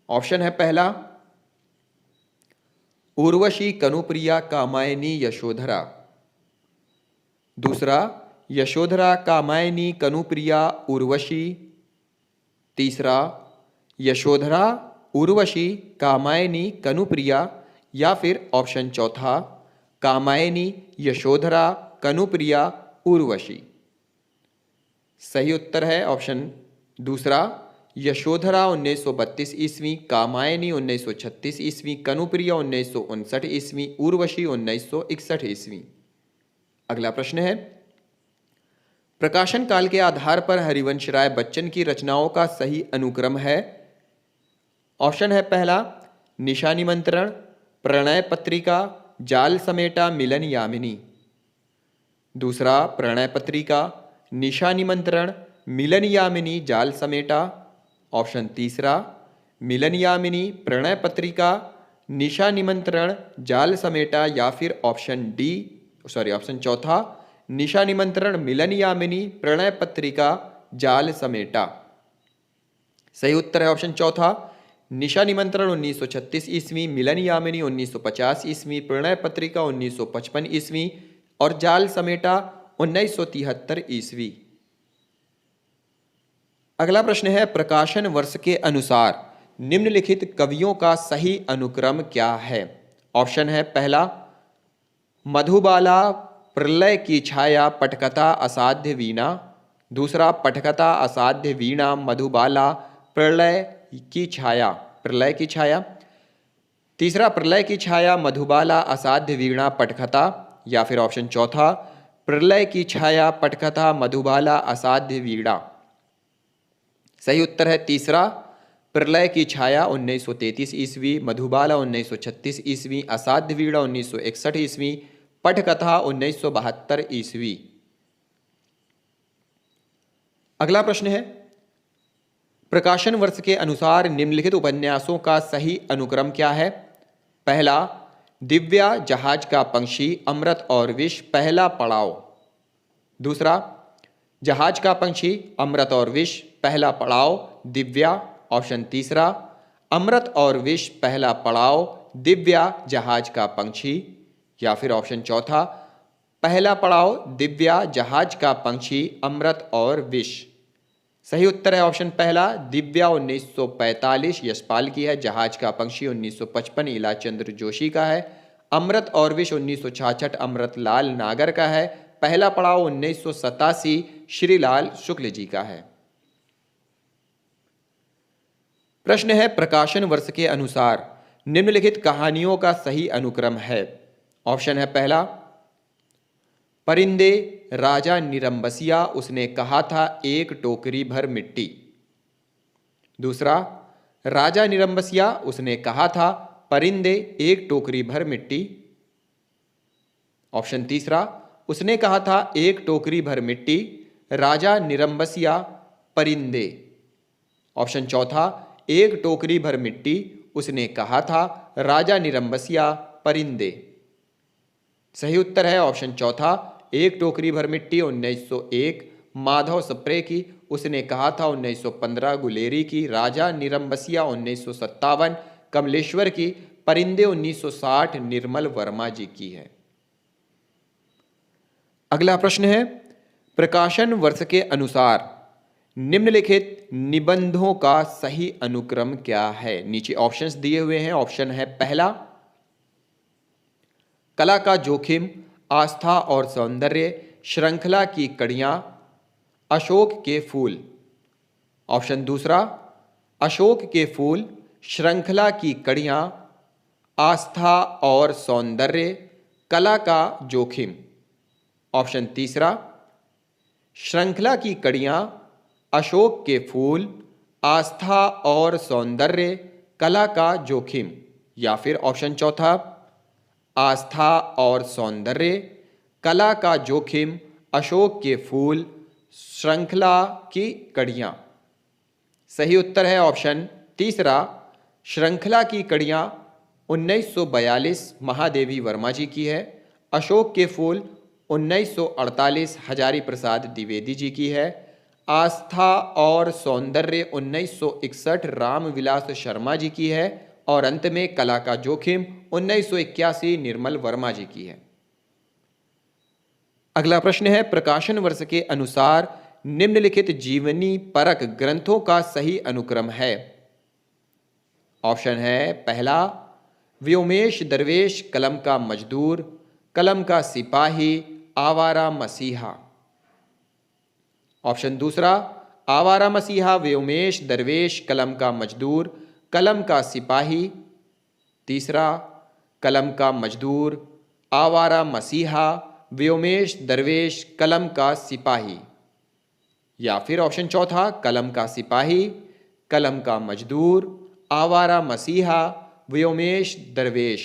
ऑप्शन है पहला उर्वशी, कनुप्रिया, कामायनी, यशोधरा। दूसरा यशोधरा, कामायनी, कनुप्रिया, उर्वशी। तीसरा यशोधरा, उर्वशी, कामायनी, कनुप्रिया, या फिर ऑप्शन चौथा कामायनी, यशोधरा, कनुप्रिया, उर्वशी। सही उत्तर है ऑप्शन दूसरा यशोधरा 1932 ईस्वी, कामायनी 1936 ईस्वी, कनुप्रिया 1959 ईस्वी, उर्वशी 1961 ईस्वी। अगला प्रश्न है, प्रकाशन काल के आधार पर हरिवंश राय बच्चन की रचनाओं का सही अनुक्रम है। ऑप्शन है पहला निशा निमंत्रण, प्रणय पत्रिका, जाल समेटा, मिलन यामिनी। दूसरा प्रणय पत्रिका, निशा निमंत्रण, मिलन यामिनी, जाल समेटा। ऑप्शन तीसरा मिलन यामिनी, प्रणय पत्रिका, निशा निमंत्रण, जाल समेटा, या फिर ऑप्शन चौथा निशा निमंत्रण, मिलन यामिनी, प्रणय पत्रिका, जाल समेटा। सही उत्तर है ऑप्शन चौथा, निशा निमंत्रण 1936 ईस्वी, मिलन यामिनी 1950 ईस्वी, प्रणय पत्रिका 1955 ईस्वी और जाल समेटा 1973 ईस्वी। अगला प्रश्न है, प्रकाशन वर्ष के अनुसार निम्नलिखित कवियों का सही अनुक्रम क्या है? ऑप्शन है, पहला मधुबाला प्रलय की छाया पटकथा असाध्य वीणा, दूसरा पटकथा असाध्य वीणा मधुबाला प्रलय की छाया, तीसरा प्रलय की छाया मधुबाला असाध्य वीणा पटकथा, या फिर ऑप्शन चौथा प्रलय की छाया पटकथा मधुबाला असाध्य वीणा। सही उत्तर है तीसरा, प्रलय की छाया 1933 ईस्वी, मधुबाला 1936 ईस्वी, असाध्य वीणा 1961 ईस्वी, पटकथा 1972 ईस्वी। अगला प्रश्न है, प्रकाशन वर्ष के अनुसार निम्नलिखित उपन्यासों का सही अनुक्रम क्या है? पहला, दिव्या जहाज का पंछी अमृत और विष पहला पड़ाव, दूसरा जहाज का पंछी अमृत और विष पहला पड़ाव दिव्या, ऑप्शन तीसरा अमृत और विष पहला पड़ाव दिव्या जहाज का पंछी, या फिर ऑप्शन चौथा पहला पड़ाव दिव्या जहाज का पंछी अमृत और विष। सही उत्तर है ऑप्शन पहला, दिव्या 1945 यशपाल की है, जहाज का पंछी 1955 इलाचंद्र जोशी का है, अमृत और विष 1966 अमृतलाल नागर का है, पहला पड़ाव 1987 श्रीलाल शुक्ल जी का है। प्रश्न है, प्रकाशन वर्ष के अनुसार निम्नलिखित कहानियों का सही अनुक्रम है? ऑप्शन है, पहला परिंदे राजा निरंबसिया उसने कहा था एक टोकरी भर मिट्टी, दूसरा राजा निरंबसिया उसने कहा था परिंदे एक टोकरी भर मिट्टी, ऑप्शन तीसरा उसने कहा था एक टोकरी भर मिट्टी राजा निरंबसिया परिंदे, ऑप्शन चौथा एक टोकरी भर मिट्टी उसने कहा था राजा निरंबसिया परिंदे। सही उत्तर है ऑप्शन चौथा, एक टोकरी भर मिट्टी 1901 माधव सप्रे की, उसने कहा था 1915 गुलेरी की, राजा निरंबसिया 1957 कमलेश्वर की, परिंदे 1960 निर्मल वर्मा जी की है। अगला प्रश्न है, प्रकाशन वर्ष के अनुसार निम्नलिखित निबंधों का सही अनुक्रम क्या है? नीचे ऑप्शंस दिए हुए हैं। ऑप्शन है, पहला कला का जोखिम, आस्था और सौंदर्य, श्रृंखला की कड़ियां, अशोक के फूल, ऑप्शन दूसरा अशोक के फूल, श्रृंखला की कड़ियां, आस्था और सौंदर्य, कला का जोखिम, ऑप्शन तीसरा श्रृंखला की कड़ियां, अशोक के फूल, आस्था और सौंदर्य, कला का जोखिम, या फिर ऑप्शन चौथा आस्था और सौंदर्य, कला का जोखिम, अशोक के फूल, श्रृंखला की कड़ियां। सही उत्तर है ऑप्शन तीसरा श्रृंखला की कड़ियां 1942 महादेवी वर्मा जी की है, अशोक के फूल 1948 हजारी प्रसाद द्विवेदी जी की है, आस्था और सौंदर्य 1961 रामविलास शर्मा जी की है और अंत में कला का जोखिम 1981 निर्मल वर्मा जी की है। अगला प्रश्न है, प्रकाशन वर्ष के अनुसार निम्नलिखित जीवनी परक ग्रंथों का सही अनुक्रम है। ऑप्शन है, पहला व्योमेश दरवेश कलम का मजदूर, कलम का सिपाही, आवारा मसीहा, ऑप्शन दूसरा आवारा मसीहा, व्योमेश दरवेश कलम का मजदूर, कलम का सिपाही, तीसरा कलम का मजदूर, आवारा मसीहा, व्योमेश दरवेश कलम का सिपाही, या फिर ऑप्शन चौथा कलम का सिपाही, कलम का मजदूर, आवारा मसीहा, व्योमेश दरवेश।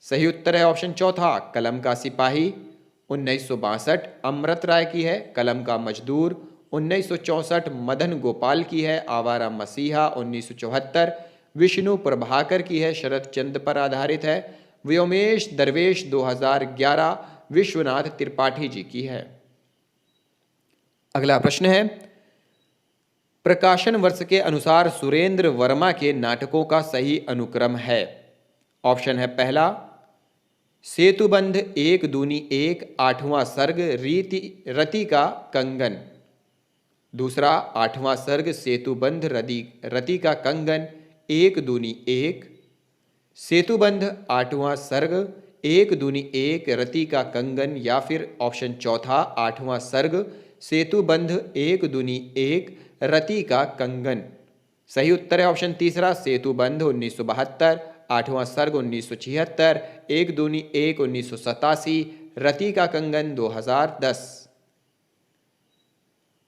सही उत्तर है ऑप्शन चौथा कलम का सिपाही 1962 अमृत राय की है, कलम का मजदूर 1964 मदन गोपाल की है, आवारा मसीहा 1974 विष्णु प्रभाकर की है, शरद चंद्र पर आधारित है, व्योमेश दरवेश 2011 विश्वनाथ त्रिपाठी जी की है। अगला प्रश्न है, प्रकाशन वर्ष के अनुसार सुरेंद्र वर्मा के नाटकों का सही अनुक्रम है। ऑप्शन है पहला सेतुबंध एक दूनी एक, आठवां सर्ग रति का कंगन। दूसरा आठवां सर्ग सेतुबंध रति का कंगन एक दूनी एक। सेतुबंध आठवां सर्ग एक दूनी एक रति का कंगन, या फिर ऑप्शन चौथा आठवां सर्ग सेतुबंध एक दूनी एक रति का कंगन। सही उत्तर है ऑप्शन तीसरा सेतुबंध 1972, आठवां सर्ग 1976, एक दूनी एक 1987, रति का कंगन 2010।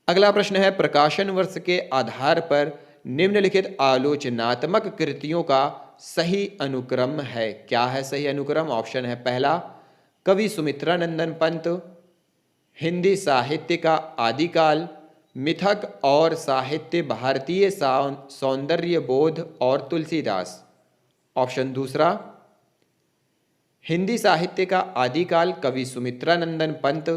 अगला प्रश्न है प्रकाशन वर्ष के आधार पर निम्नलिखित आलोचनात्मक कृतियों का सही अनुक्रम है। क्या है सही अनुक्रम? ऑप्शन है पहला कवि सुमित्रानंदन पंत, हिंदी साहित्य का आदिकाल, मिथक और साहित्य, भारतीय सौंदर्य बोध और तुलसीदास। ऑप्शन दूसरा हिंदी साहित्य का आदिकाल, कवि सुमित्रानंदन पंत,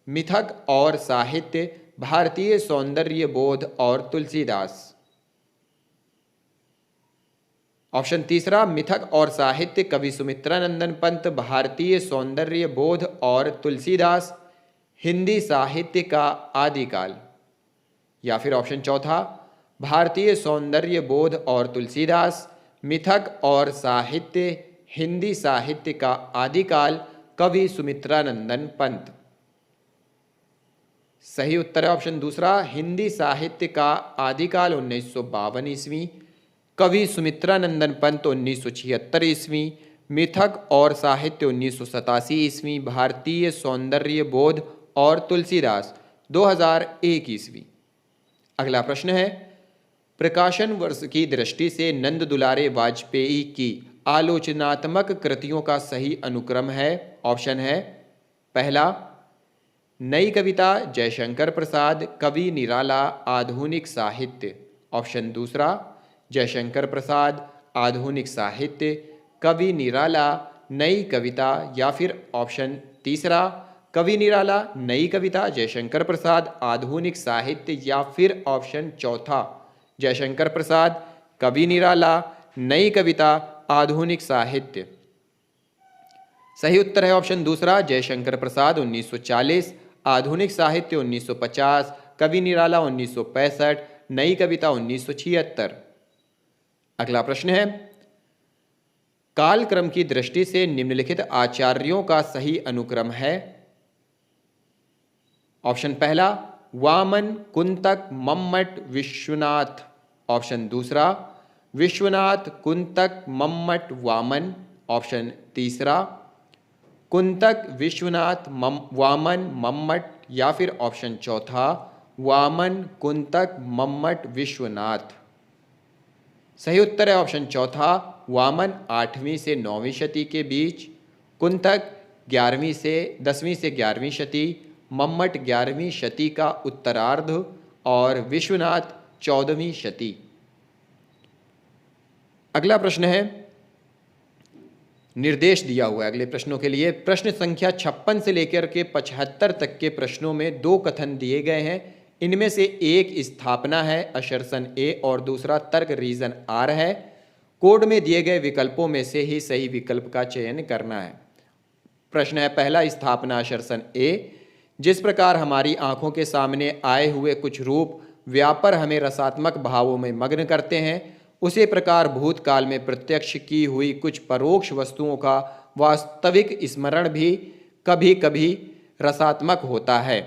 मिथक और साहित्य, भारतीय सौंदर्य बोध और तुलसीदास। ऑप्शन तीसरा मिथक और साहित्य, कवि सुमित्रानंदन पंत, भारतीय सौंदर्य बोध और तुलसीदास, हिंदी साहित्य का आदिकाल। या फिर ऑप्शन चौथा भारतीय सौंदर्य बोध और तुलसीदास, मिथक और साहित्य, हिंदी साहित्य का आदिकाल, कवि सुमित्रानंदन पंत। सही उत्तर है ऑप्शन दूसरा हिंदी साहित्य का आदिकाल 1952 ईस्वी, कवि सुमित्रानंदन पंत 1976 ईस्वी, मिथक और साहित्य 1987 ईस्वी, भारतीय सौंदर्य बोध और तुलसीदास 2001 ईस्वी। अगला प्रश्न है प्रकाशन वर्ष की दृष्टि से नंद दुलारे वाजपेयी की आलोचनात्मक कृतियों का सही अनुक्रम है। ऑप्शन है पहला नई कविता जयशंकर प्रसाद, कवि निराला, आधुनिक साहित्य। ऑप्शन दूसरा जयशंकर प्रसाद, आधुनिक साहित्य, कवि निराला, नई कविता। या फिर ऑप्शन तीसरा कवि निराला, नई कविता, जयशंकर प्रसाद, आधुनिक साहित्य। या फिर ऑप्शन चौथा जयशंकर प्रसाद, कवि निराला, नई कविता, आधुनिक साहित्य। सही उत्तर है ऑप्शन दूसरा जयशंकर प्रसाद 1940, आधुनिक साहित्य 1950, कवि निराला 1965, नई कविता 1976। अगला प्रश्न है कालक्रम की दृष्टि से निम्नलिखित आचार्यों का सही अनुक्रम है। ऑप्शन पहला वामन, कुंतक, मम्मट, विश्वनाथ। ऑप्शन दूसरा विश्वनाथ, कुंतक, मम्मट, वामन। ऑप्शन तीसरा कुंतक, विश्वनाथ, वामन, मम्मट। या फिर ऑप्शन चौथा वामन, कुंतक, मम्मट, विश्वनाथ। सही उत्तर है ऑप्शन चौथा वामन 8वीं से 9वीं शती के बीच, कुंतक 10वीं से 11वीं शती, मम्मट 11वीं शती का उत्तरार्ध और विश्वनाथ 14वीं शती। अगला प्रश्न है निर्देश दिया हुआ है अगले प्रश्नों के लिए। प्रश्न संख्या 56 से लेकर के 75 तक के प्रश्नों में 2 कथन दिए गए हैं। इनमें से एक स्थापना है असर्शन ए और दूसरा तर्क रीजन आर है। कोड में दिए गए विकल्पों में से ही सही विकल्प का चयन करना है। प्रश्न है पहला स्थापना असर्शन ए। जिस प्रकार हमारी आंखों के सामने आए हुए कुछ रूप व्यापर हमें रसात्मक भावों में मग्न करते हैं, उसी प्रकार भूतकाल में प्रत्यक्ष की हुई कुछ परोक्ष वस्तुओं का वास्तविक स्मरण भी कभी कभी रसात्मक होता है।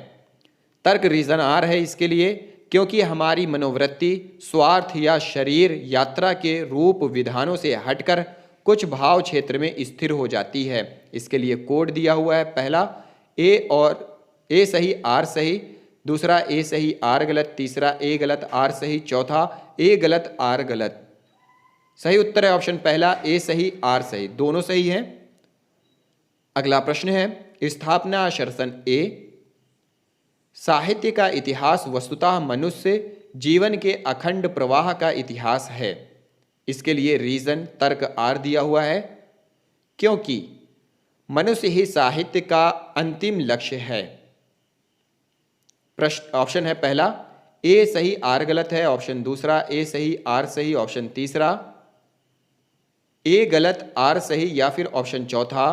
तर्क रीजन आर है इसके लिए, क्योंकि हमारी मनोवृत्ति स्वार्थ या शरीर यात्रा के रूप विधानों से हटकर कुछ भाव क्षेत्र में स्थिर हो जाती है। इसके लिए कोड दिया हुआ है पहला ए सही आर सही, दूसरा ए सही आर गलत, तीसरा ए गलत आर सही, चौथा ए गलत आर गलत। सही उत्तर है ऑप्शन पहला ए सही आर सही, दोनों सही हैं। अगला प्रश्न है स्थापना असर्शन ए। साहित्य का इतिहास वस्तुतः मनुष्य जीवन के अखंड प्रवाह का इतिहास है। इसके लिए रीजन तर्क आर दिया हुआ है, क्योंकि मनुष्य ही साहित्य का अंतिम लक्ष्य है। प्रश्न ऑप्शन है पहला ए सही आर गलत है ऑप्शन दूसरा, ए सही आर सही ऑप्शन तीसरा, ए गलत आर सही या फिर ऑप्शन चौथा,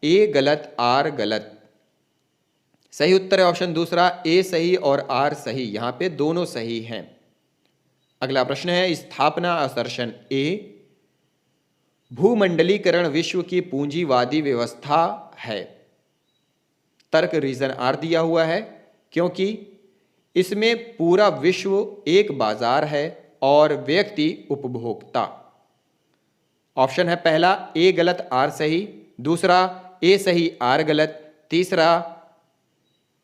ए गलत आर गलत। सही उत्तर है ऑप्शन दूसरा, ए सही और आर सही, यहां पे दोनों सही हैं। अगला प्रश्न है स्थापना असर्शन ए, भूमंडलीकरण विश्व की पूंजीवादी व्यवस्था है। तर्क रीजन आर दिया हुआ है क्योंकि इसमें पूरा विश्व एक बाजार है और व्यक्ति उपभोक्ता। ऑप्शन है पहला ए गलत आर सही, दूसरा ए सही आर गलत, तीसरा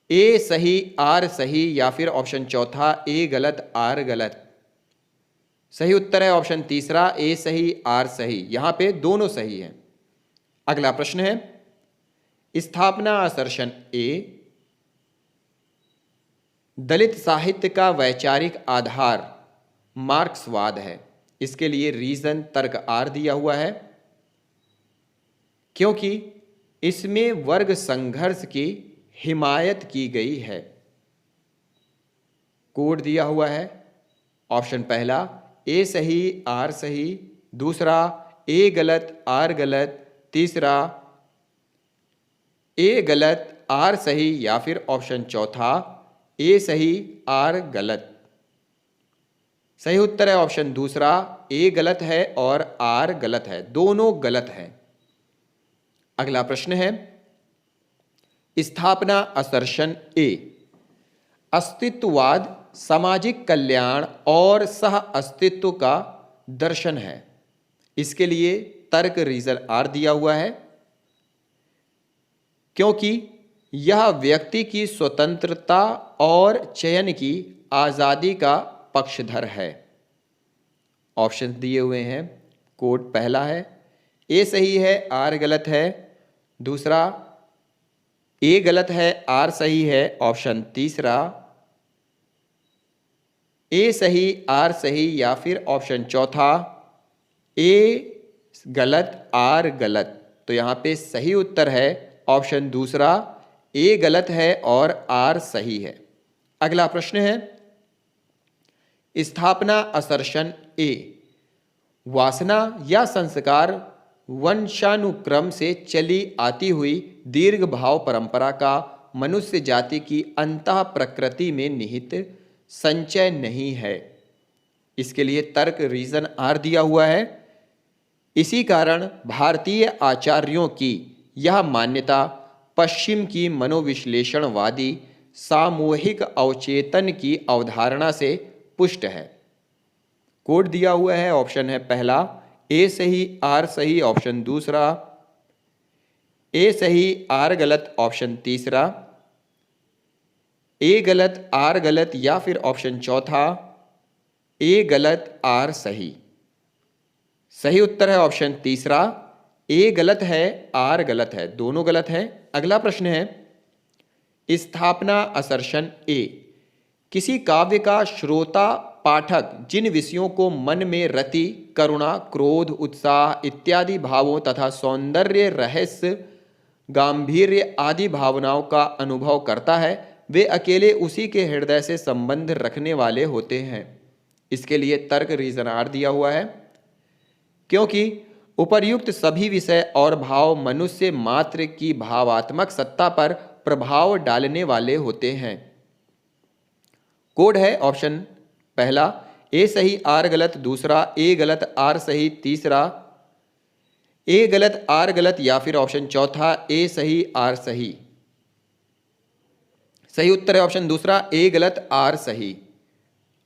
ए सही आर सही या फिर ऑप्शन चौथा ए गलत आर गलत। सही उत्तर है ऑप्शन तीसरा ए सही आर सही, यहां पे दोनों सही हैं। अगला प्रश्न है स्थापना असर्शन ए, दलित साहित्य का वैचारिक आधार मार्क्सवाद है। इसके लिए रीजन तर्क आर दिया हुआ है क्योंकि इसमें वर्ग संघर्ष की हिमायत की गई है। कोड दिया हुआ है ऑप्शन पहला ए सही आर सही, दूसरा ए गलत आर गलत, तीसरा ए गलत आर सही या फिर ऑप्शन चौथा ए सही आर गलत। सही उत्तर है ऑप्शन दूसरा, ए गलत है और आर गलत है, दोनों गलत है। अगला प्रश्न है स्थापना असर्शन ए, अस्तित्ववाद सामाजिक कल्याण और सह अस्तित्व का दर्शन है। इसके लिए तर्क रीजन आर दिया हुआ है क्योंकि यह व्यक्ति की स्वतंत्रता और चयन की आजादी का पक्षधर है। ऑप्शन दिए हुए हैं, कोड पहला है ए सही है आर गलत है, दूसरा ए गलत है आर सही है, ऑप्शन तीसरा ए सही आर सही या फिर ऑप्शन चौथा ए गलत आर गलत। तो यहां पे सही उत्तर है ऑप्शन दूसरा, ए गलत है और आर सही है। अगला प्रश्न है स्थापना असर्शन ए, वासना या संस्कार वंशानुक्रम से चली आती हुई दीर्घ भाव परंपरा का मनुष्य जाति की अंतः प्रकृति में निहित संचय नहीं है। इसके लिए तर्क रीजन आर दिया हुआ है। इसी कारण भारतीय आचार्यों की यह मान्यता पश्चिम की मनोविश्लेषणवादी सामूहिक अवचेतन की अवधारणा से पुष्ट है। कोड दिया हुआ है ऑप्शन है पहला ए सही आर सही, ऑप्शन दूसरा ए सही आर गलत, ऑप्शन तीसरा ए गलत आर गलत या फिर ऑप्शन चौथा ए गलत आर सही। सही उत्तर है ऑप्शन तीसरा, ए गलत है आर गलत है, दोनों गलत है। अगला प्रश्न है स्थापना असर्शन ए, किसी काव्य का श्रोता पाठक जिन विषयों को मन में रति, करुणा, क्रोध, उत्साह इत्यादि भावों तथा सौंदर्य, रहस्य, गांधीर्य आदि भावनाओं का अनुभव करता है, वे अकेले उसी के हृदय से संबंध रखने वाले होते हैं। इसके लिए तर्क रीजन आर दिया हुआ है क्योंकि उपर्युक्त सभी विषय और भाव मनुष्य मात्र की भावात्मक सत्ता पर प्रभाव डालने वाले होते हैं। कोड है ऑप्शन पहला ए सही आर गलत, दूसरा ए गलत आर सही, तीसरा ए गलत आर गलत या फिर ऑप्शन चौथा ए सही आर सही। सही उत्तर है ऑप्शन दूसरा, ए गलत आर सही।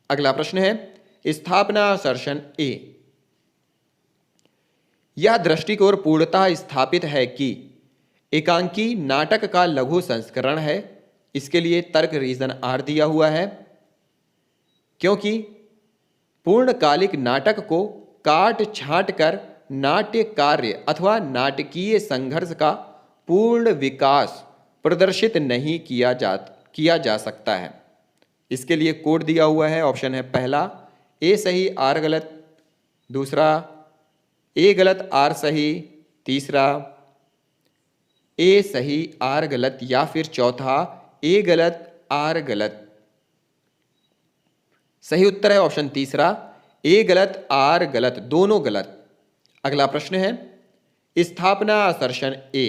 अगला प्रश्न है स्थापना असर्शन ए, यह दृष्टिकोण पूर्णतः स्थापित है कि एकांकी नाटक का लघु संस्करण है। इसके लिए तर्क रीजन आर दिया हुआ है क्योंकि पूर्णकालिक नाटक को काट छांट कर नाट्य कार्य अथवा नाटकीय संघर्ष का पूर्ण विकास प्रदर्शित नहीं किया जा सकता है। इसके लिए कोड दिया हुआ है ऑप्शन है पहला ए सही आर गलत, दूसरा ए गलत आर सही, तीसरा ए सही आर गलत या फिर चौथा ए गलत आर गलत। सही उत्तर है ऑप्शन तीसरा, ए गलत आर गलत, दोनों गलत। अगला प्रश्न है स्थापना असर्षण ए।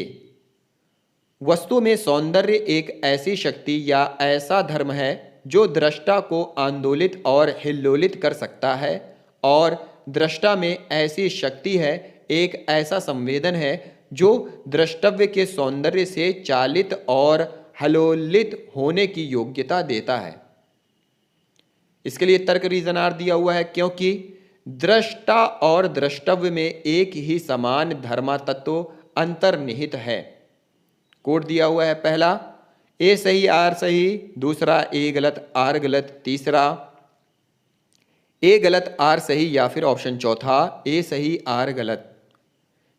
वस्तु में सौंदर्य एक ऐसी शक्ति या ऐसा धर्म है जो दृष्टा को आंदोलित और हिल्लोलित कर सकता है, और दृष्टा में ऐसी शक्ति है, एक ऐसा संवेदन है जो द्रष्टव्य के सौंदर्य से चालित और हलोलित होने की योग्यता देता है। इसके लिए तर्क रीजन आर दिया हुआ है, क्योंकि दृष्टा और द्रष्टव्य में एक ही समान धर्मातत्व अंतर्निहित है। कोड दिया हुआ है, पहला ए सही आर सही, दूसरा ए गलत आर गलत, तीसरा ए गलत आर सही या फिर ऑप्शन चौथा ए सही आर गलत।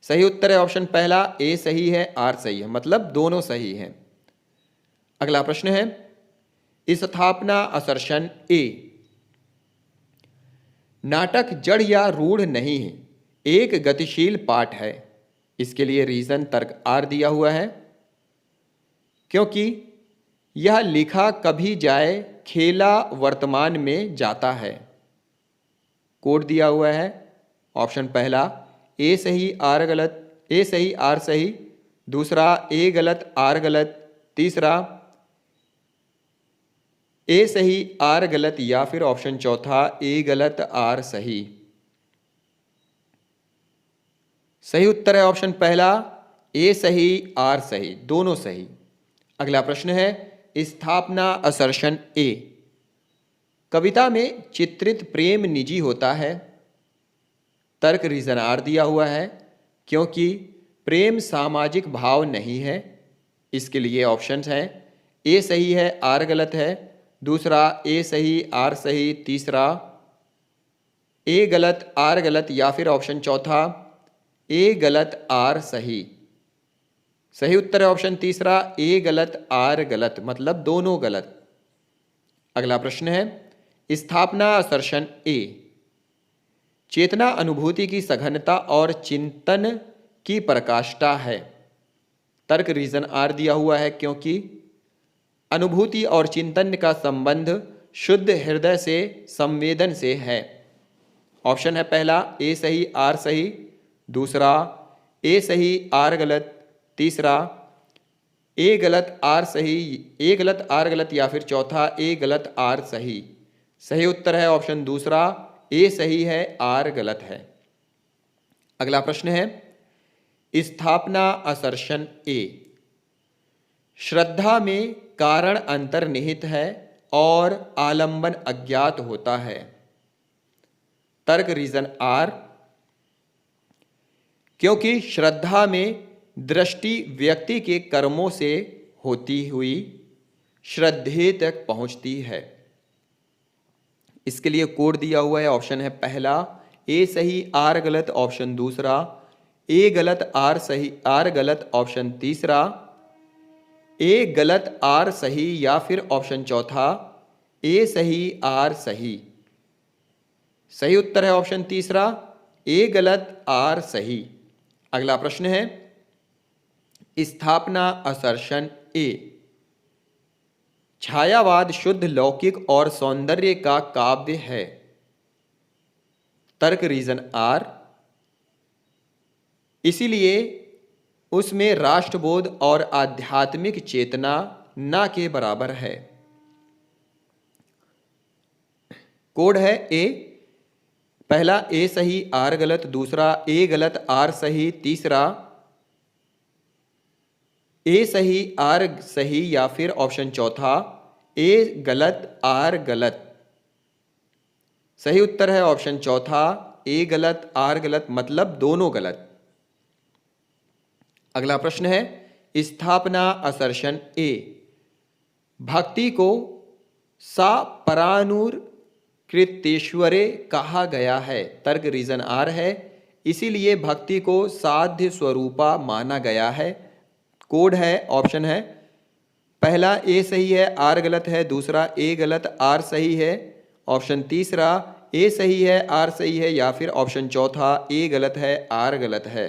सही उत्तर है ऑप्शन पहला, ए सही है आर सही है, मतलब दोनों सही हैं। अगला प्रश्न है स्थापना असर्षण ए। नाटक जड़ या रूढ़ नहीं है, एक गतिशील पाठ है। इसके लिए रीजन तर्क आर दिया हुआ है, क्योंकि यह लिखा कभी जाए, खेला वर्तमान में जाता है। कोड दिया हुआ है ऑप्शन पहला ए सही आर गलत, ए सही आर सही, दूसरा ए गलत आर गलत, तीसरा ए सही आर गलत या फिर ऑप्शन चौथा ए गलत आर सही। सही उत्तर है ऑप्शन पहला, ए सही आर सही, दोनों सही। अगला प्रश्न है स्थापना असर्षण ए। कविता में चित्रित प्रेम निजी होता है। तर्क रीजन आर दिया हुआ है, क्योंकि प्रेम सामाजिक भाव नहीं है। इसके लिए ऑप्शंस हैं ए सही है आर गलत है, दूसरा ए सही आर सही, तीसरा ए गलत आर गलत या फिर ऑप्शन चौथा ए गलत आर सही। सही उत्तर है ऑप्शन तीसरा ए गलत आर गलत, मतलब दोनों गलत। अगला प्रश्न है स्थापना असर्षण ए। चेतना अनुभूति की सघनता और चिंतन की प्रकाष्ठा है। तर्क रीजन आर दिया हुआ है, क्योंकि अनुभूति और चिंतन का संबंध शुद्ध हृदय से संवेदन से है। ऑप्शन है पहला ए सही आर सही, दूसरा ए सही आर गलत, तीसरा ए गलत आर सही, ए गलत आर गलत या फिर चौथा ए गलत आर सही। सही उत्तर है ऑप्शन दूसरा ए सही है आर गलत है। अगला प्रश्न है स्थापना असर्षण ए। श्रद्धा में कारण अंतर्निहित है और आलंबन अज्ञात होता है। तर्क रीजन आर, क्योंकि श्रद्धा में दृष्टि व्यक्ति के कर्मों से होती हुई श्रद्धेय तक पहुंचती है। इसके लिए कोड दिया हुआ है, ऑप्शन है पहला ए सही आर गलत, ऑप्शन दूसरा ए गलत आर सही आर गलत, ऑप्शन तीसरा ए गलत आर सही या फिर ऑप्शन चौथा ए सही आर सही। सही उत्तर है ऑप्शन तीसरा ए गलत आर सही। अगला प्रश्न है स्थापना असर्षण ए। छायावाद शुद्ध लौकिक और सौंदर्य का काव्य है। तर्क रीजन आर, इसीलिए उसमें राष्ट्रबोध और आध्यात्मिक चेतना ना के बराबर है। कोड है ए, पहला ए सही आर गलत, दूसरा ए गलत आर सही, तीसरा ए सही आर सही या फिर ऑप्शन चौथा ए गलत आर गलत। सही उत्तर है ऑप्शन चौथा ए गलत आर गलत, मतलब दोनों गलत। अगला प्रश्न है स्थापना असर्षण ए। भक्ति को सा परानुर कृतेश्वरे कहा गया है। तर्क रीजन आर है, इसीलिए भक्ति को साध्य स्वरूपा माना गया है। कोड है, ऑप्शन है पहला ए सही है आर गलत है, दूसरा ए गलत आर सही है, ऑप्शन तीसरा ए सही है आर सही है या फिर ऑप्शन चौथा ए गलत है आर गलत है।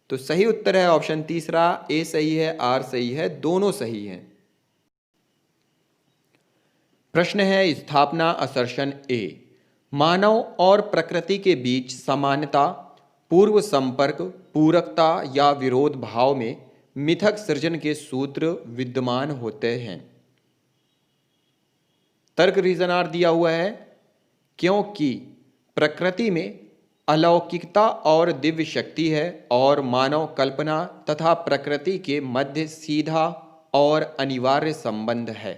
तो सही उत्तर है ऑप्शन तीसरा ए सही है आर सही है, दोनों सही हैं। प्रश्न है स्थापना असर्शन ए। मानव और प्रकृति के बीच समानता, पूर्व संपर्क, पूरकता या विरोध भाव में मिथक सृजन के सूत्र विद्यमान होते हैं। तर्क रीजन आर दिया हुआ है क्योंकि प्रकृति में अलौकिकता और दिव्य शक्ति है और मानव कल्पना तथा प्रकृति के मध्य सीधा और अनिवार्य संबंध है।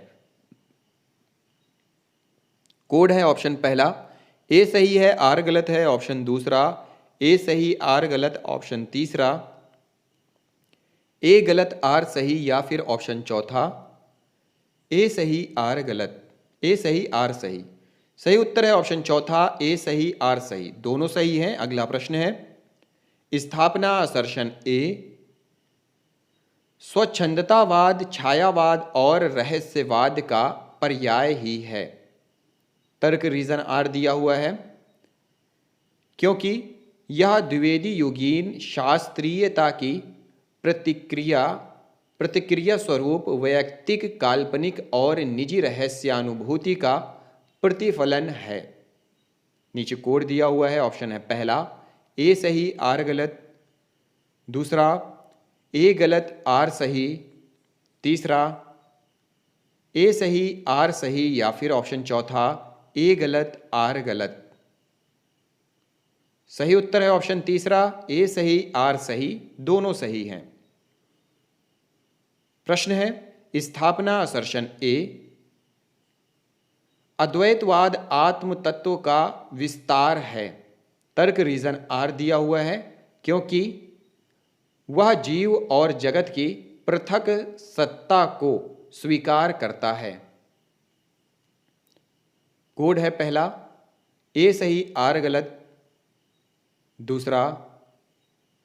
कोड है ऑप्शन पहला, ए सही है आर गलत है ऑप्शन दूसरा, ए सही आर गलत ऑप्शन तीसरा, ए गलत आर सही या फिर ऑप्शन चौथा, ए सही आर गलत, ए सही आर सही। सही उत्तर है ऑप्शन चौथा, ए सही आर सही, दोनों सही हैं। अगला प्रश्न है स्थापना असर्शन ए। स्वच्छंदतावाद छायावाद और रहस्यवाद का पर्याय ही है। तर्क रीजन आर दिया हुआ है क्योंकि यह द्विवेदी युगीन शास्त्रीयता की प्रतिक्रिया स्वरूप वैयक्तिक काल्पनिक और निजी रहस्यानुभूति का प्रतिफलन है। नीचे कोड दिया हुआ है, ऑप्शन है पहला ए सही आर गलत, दूसरा ए गलत आर सही, तीसरा ए सही आर सही या फिर ऑप्शन चौथा ए गलत आर गलत। सही उत्तर है ऑप्शन तीसरा, ए सही आर सही, दोनों सही हैं। प्रश्न है स्थापना असर्शन ए। अद्वैतवाद आत्म तत्व का विस्तार है। तर्क रीजन आर दिया हुआ है क्योंकि वह जीव और जगत की पृथक सत्ता को स्वीकार करता है। कोड है पहला ए सही आर गलत, दूसरा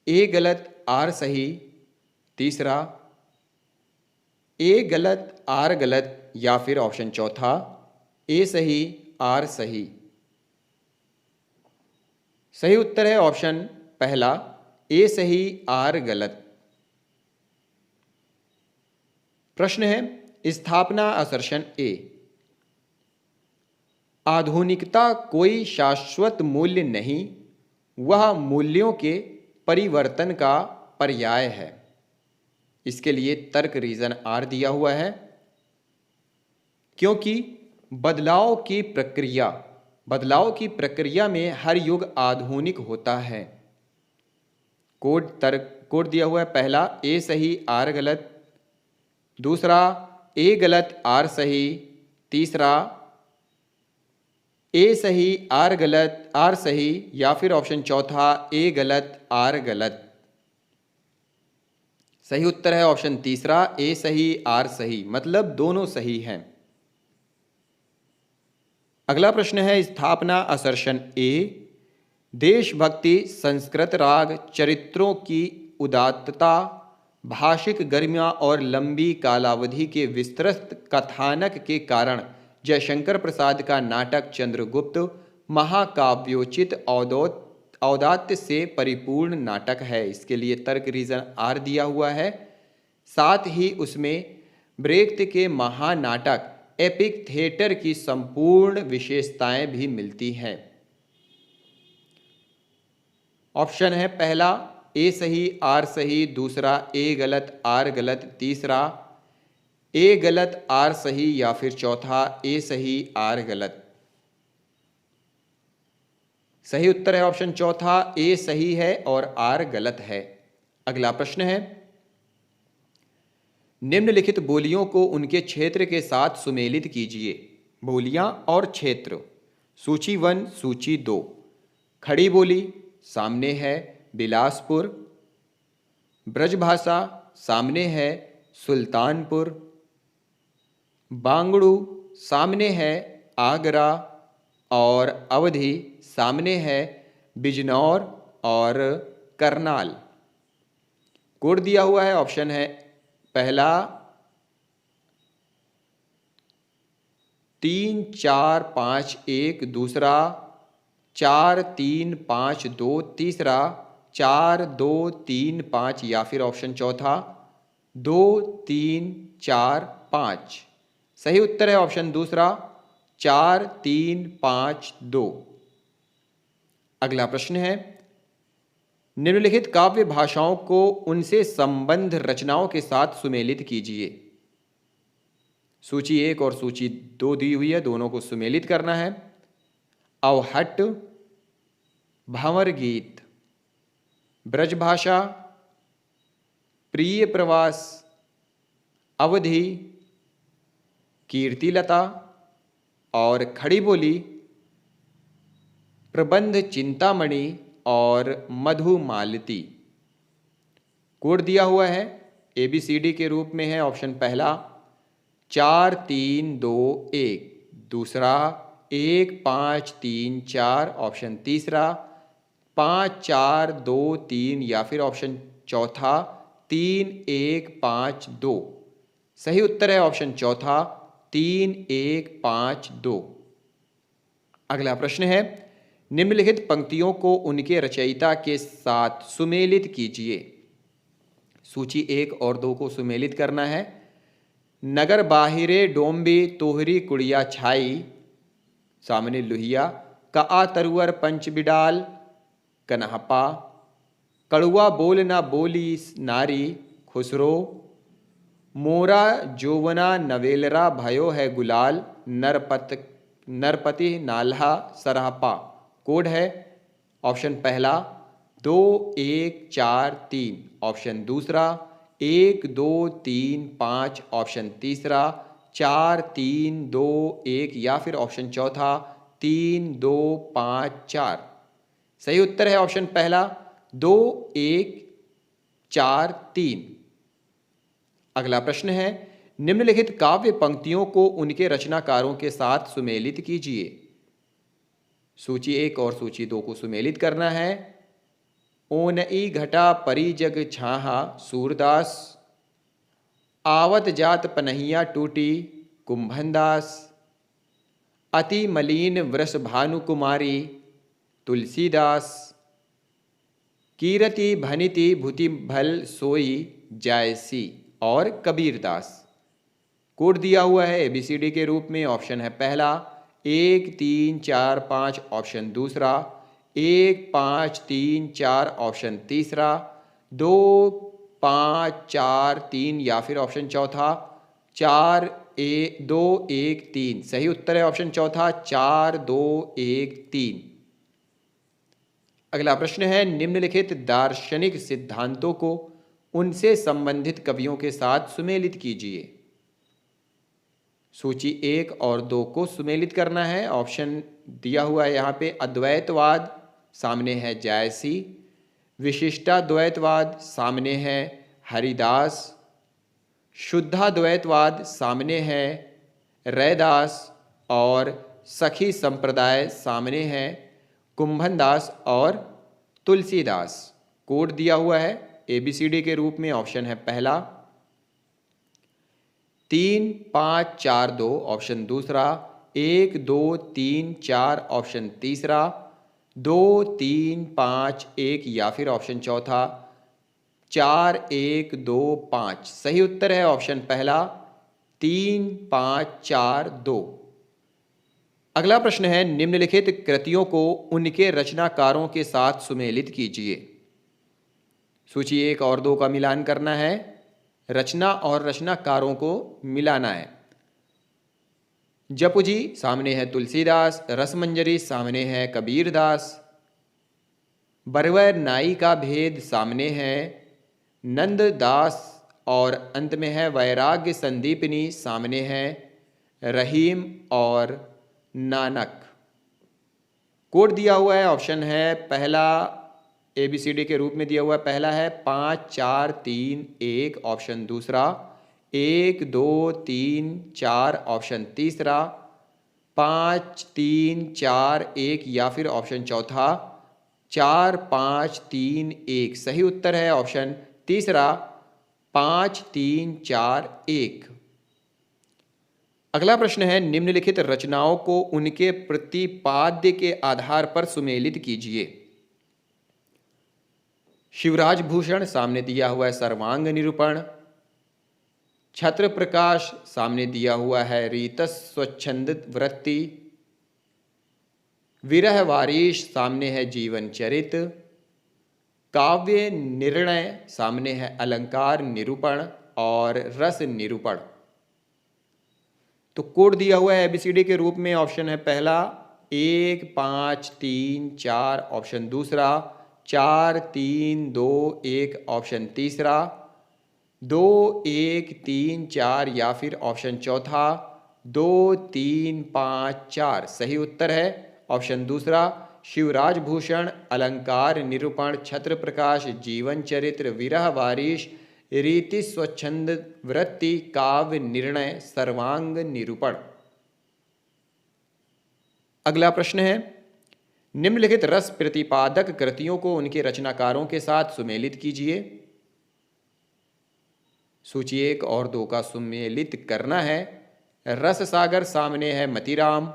ए गलत आर सही, तीसरा ए गलत आर गलत या फिर ऑप्शन चौथा ए सही आर सही। सही उत्तर है ऑप्शन पहला ए सही आर गलत। प्रश्न है स्थापना असर्शन ए। आधुनिकता कोई शाश्वत मूल्य नहीं, वह मूल्यों के परिवर्तन का पर्याय है। इसके लिए तर्क रीजन आर दिया हुआ है क्योंकि बदलाव की प्रक्रिया में हर युग आधुनिक होता है। कोड दिया हुआ है पहला ए सही आर गलत, दूसरा ए गलत आर सही, तीसरा ए सही आर गलत आर सही या फिर ऑप्शन चौथा ए गलत आर गलत। सही उत्तर है ऑप्शन तीसरा ए सही आर सही, मतलब दोनों सही हैं। अगला प्रश्न है स्थापना असर्शन ए। देशभक्ति, संस्कृत राग, चरित्रों की उदात्तता, भाषिक गरिमा और लंबी कालावधि के विस्तृत कथानक के कारण जयशंकर प्रसाद का नाटक चंद्रगुप्त महाकाव्योचित औदात्य से परिपूर्ण नाटक है। इसके लिए तर्क रीजन आर दिया हुआ है। साथ ही उसमें ब्रेख्त के महानाटक एपिक थिएटर की संपूर्ण विशेषताएं भी मिलती हैं। ऑप्शन है पहला ए सही आर सही, दूसरा ए गलत आर गलत, तीसरा ए गलत आर सही या फिर चौथा ए सही आर गलत। सही उत्तर है ऑप्शन चौथा ए सही है और आर गलत है। अगला प्रश्न है निम्नलिखित बोलियों को उनके क्षेत्र के साथ सुमेलित कीजिए। बोलियां और क्षेत्र। सूची 1, सूची 2। खड़ी बोली सामने है बिलासपुर, ब्रजभाषा सामने है सुल्तानपुर, बांगड़ू सामने है आगरा और अवधी सामने है बिजनौर और करनाल। कोड दिया हुआ है, ऑप्शन है पहला 3 4 5 1, दूसरा 4 3 5 2, तीसरा 4 2 3 5 या फिर ऑप्शन चौथा 2 3 4 5। सही उत्तर है ऑप्शन दूसरा 4 3 5 2। अगला प्रश्न है, निम्नलिखित काव्य भाषाओं को उनसे संबंध रचनाओं के साथ सुमेलित कीजिए। सूची 1 और सूची 2 दी हुई है, दोनों को सुमेलित करना है। अवहट्ट, भंवर गीत, ब्रजभाषा, प्रिय प्रवास, अवधि, कीर्तिलता और खड़ी बोली, प्रबंध चिंतामणि और मधुमालती। कोड दिया हुआ है ABCD के रूप में है। ऑप्शन पहला 4 3 2 1, दूसरा 1 5 3 4, ऑप्शन तीसरा 5 4 2 3 या फिर ऑप्शन चौथा 3 1 5 2। सही उत्तर है ऑप्शन चौथा 3 1 5 2। अगला प्रश्न है, निम्नलिखित पंक्तियों को उनके रचयिता के साथ सुमेलित कीजिए। सूची 1 और 2 को सुमेलित करना है। नगर बाहिरे डोंबी तोहरी कुड़िया छाई, सामने लुहिया, का तरुअर पंच बिडाल कन्हपा, कड़ुआ बोल ना बोली नारी खुसरो, मोरा जोवना नवेलरा भयो है गुलाल, नरपति नाल्हा सरहपा। कोड है ऑप्शन पहला 2 1 4 3, ऑप्शन दूसरा 1 2 3 5, ऑप्शन तीसरा 4 3 2 1 या फिर ऑप्शन चौथा 3 2 5 4। सही उत्तर है ऑप्शन पहला 2 1 4 3। अगला प्रश्न है, निम्नलिखित काव्य पंक्तियों को उनके रचनाकारों के साथ सुमेलित कीजिए। सूची 1 और सूची 2 को सुमेलित करना है। ओनई घटा परिजग छाहा सूरदास, आवत जात पनहिया टूटी कुंभनदास, अति मलिन वृष भानुकुमारी तुलसीदास, कीरति भनिति भूति भल सोई जायसी और कबीरदास। कोड दिया हुआ है ABCD के रूप में। ऑप्शन है पहला 1 3 4 5, ऑप्शन दूसरा 1 5 3 4, ऑप्शन तीसरा 2 5 4 3 या फिर ऑप्शन चौथा 4 2 1 3। सही उत्तर है ऑप्शन चौथा 4 2 1 3। अगला प्रश्न है, निम्नलिखित दार्शनिक सिद्धांतों को उनसे संबंधित कवियों के साथ सुमेलित कीजिए। सूची 1 और 2 को सुमेलित करना है। ऑप्शन दिया हुआ है यहाँ पे अद्वैतवाद, सामने है जायसी, विशिष्टाद्वैतवाद, सामने है हरिदास, शुद्धाद्वैतवाद, सामने है रैदास और सखी संप्रदाय, सामने है कुंभनदास और तुलसीदास। कोड दिया हुआ है ABCD के रूप में। ऑप्शन है पहला 3 5 4 2, ऑप्शन दूसरा 1 2 3 4, ऑप्शन तीसरा 2 3 5 1 या फिर ऑप्शन चौथा 4 1 2 5। सही उत्तर है ऑप्शन पहला 3 5 4 2। अगला प्रश्न है, निम्नलिखित कृतियों को उनके रचनाकारों के साथ सुमेलित कीजिए। सूची 1 और 2 का मिलान करना है। रचना और रचनाकारों को मिलाना है। जपुजी, सामने है तुलसीदास, रसमंजरी, सामने है कबीरदास, बरवर नाई का भेद, सामने है नंददास और अंत में है वैराग्य संदीपनी, सामने है रहीम और नानक। कोड दिया हुआ है, ऑप्शन है पहला ABCD के रूप में दिया हुआ है। पहला है 5 4 3 1, ऑप्शन दूसरा 1 2 3 4, ऑप्शन तीसरा 5 3 4 1 या फिर ऑप्शन चौथा 4 5 3 1। सही उत्तर है ऑप्शन तीसरा 5 3 4 1। अगला प्रश्न है, निम्नलिखित रचनाओं को उनके प्रतिपाद्य के आधार पर सुमेलित कीजिए। शिवराज भूषण, सामने दिया हुआ है सर्वांग निरूपण, छत्र प्रकाश सामने दिया हुआ है रीतस स्वच्छंदित वृत्ति। विरह वारिश सामने है जीवन चरित। काव्य निर्णय सामने है अलंकार निरूपण और रस निरूपण। तो कोड दिया हुआ है एबीसीडी के रूप में। ऑप्शन है पहला 1 5 3 4, ऑप्शन दूसरा 4 3 2 1, ऑप्शन तीसरा 2 1 3 4 या फिर ऑप्शन चौथा 2 3 5 4। सही उत्तर है ऑप्शन दूसरा शिवराज भूषण अलंकार निरूपण, छत्र प्रकाश जीवन चरित्र, विरह वारिश, रीति स्वच्छंद वृत्ति, काव्य निर्णय, सर्वांग निरूपण। अगला प्रश्न है निम्नलिखित रस प्रतिपादक कृतियों को उनके रचनाकारों के साथ सुमेलित कीजिए। सूची 1 और 2 का सुमेलित करना है। रस सागर सामने है मतीराम,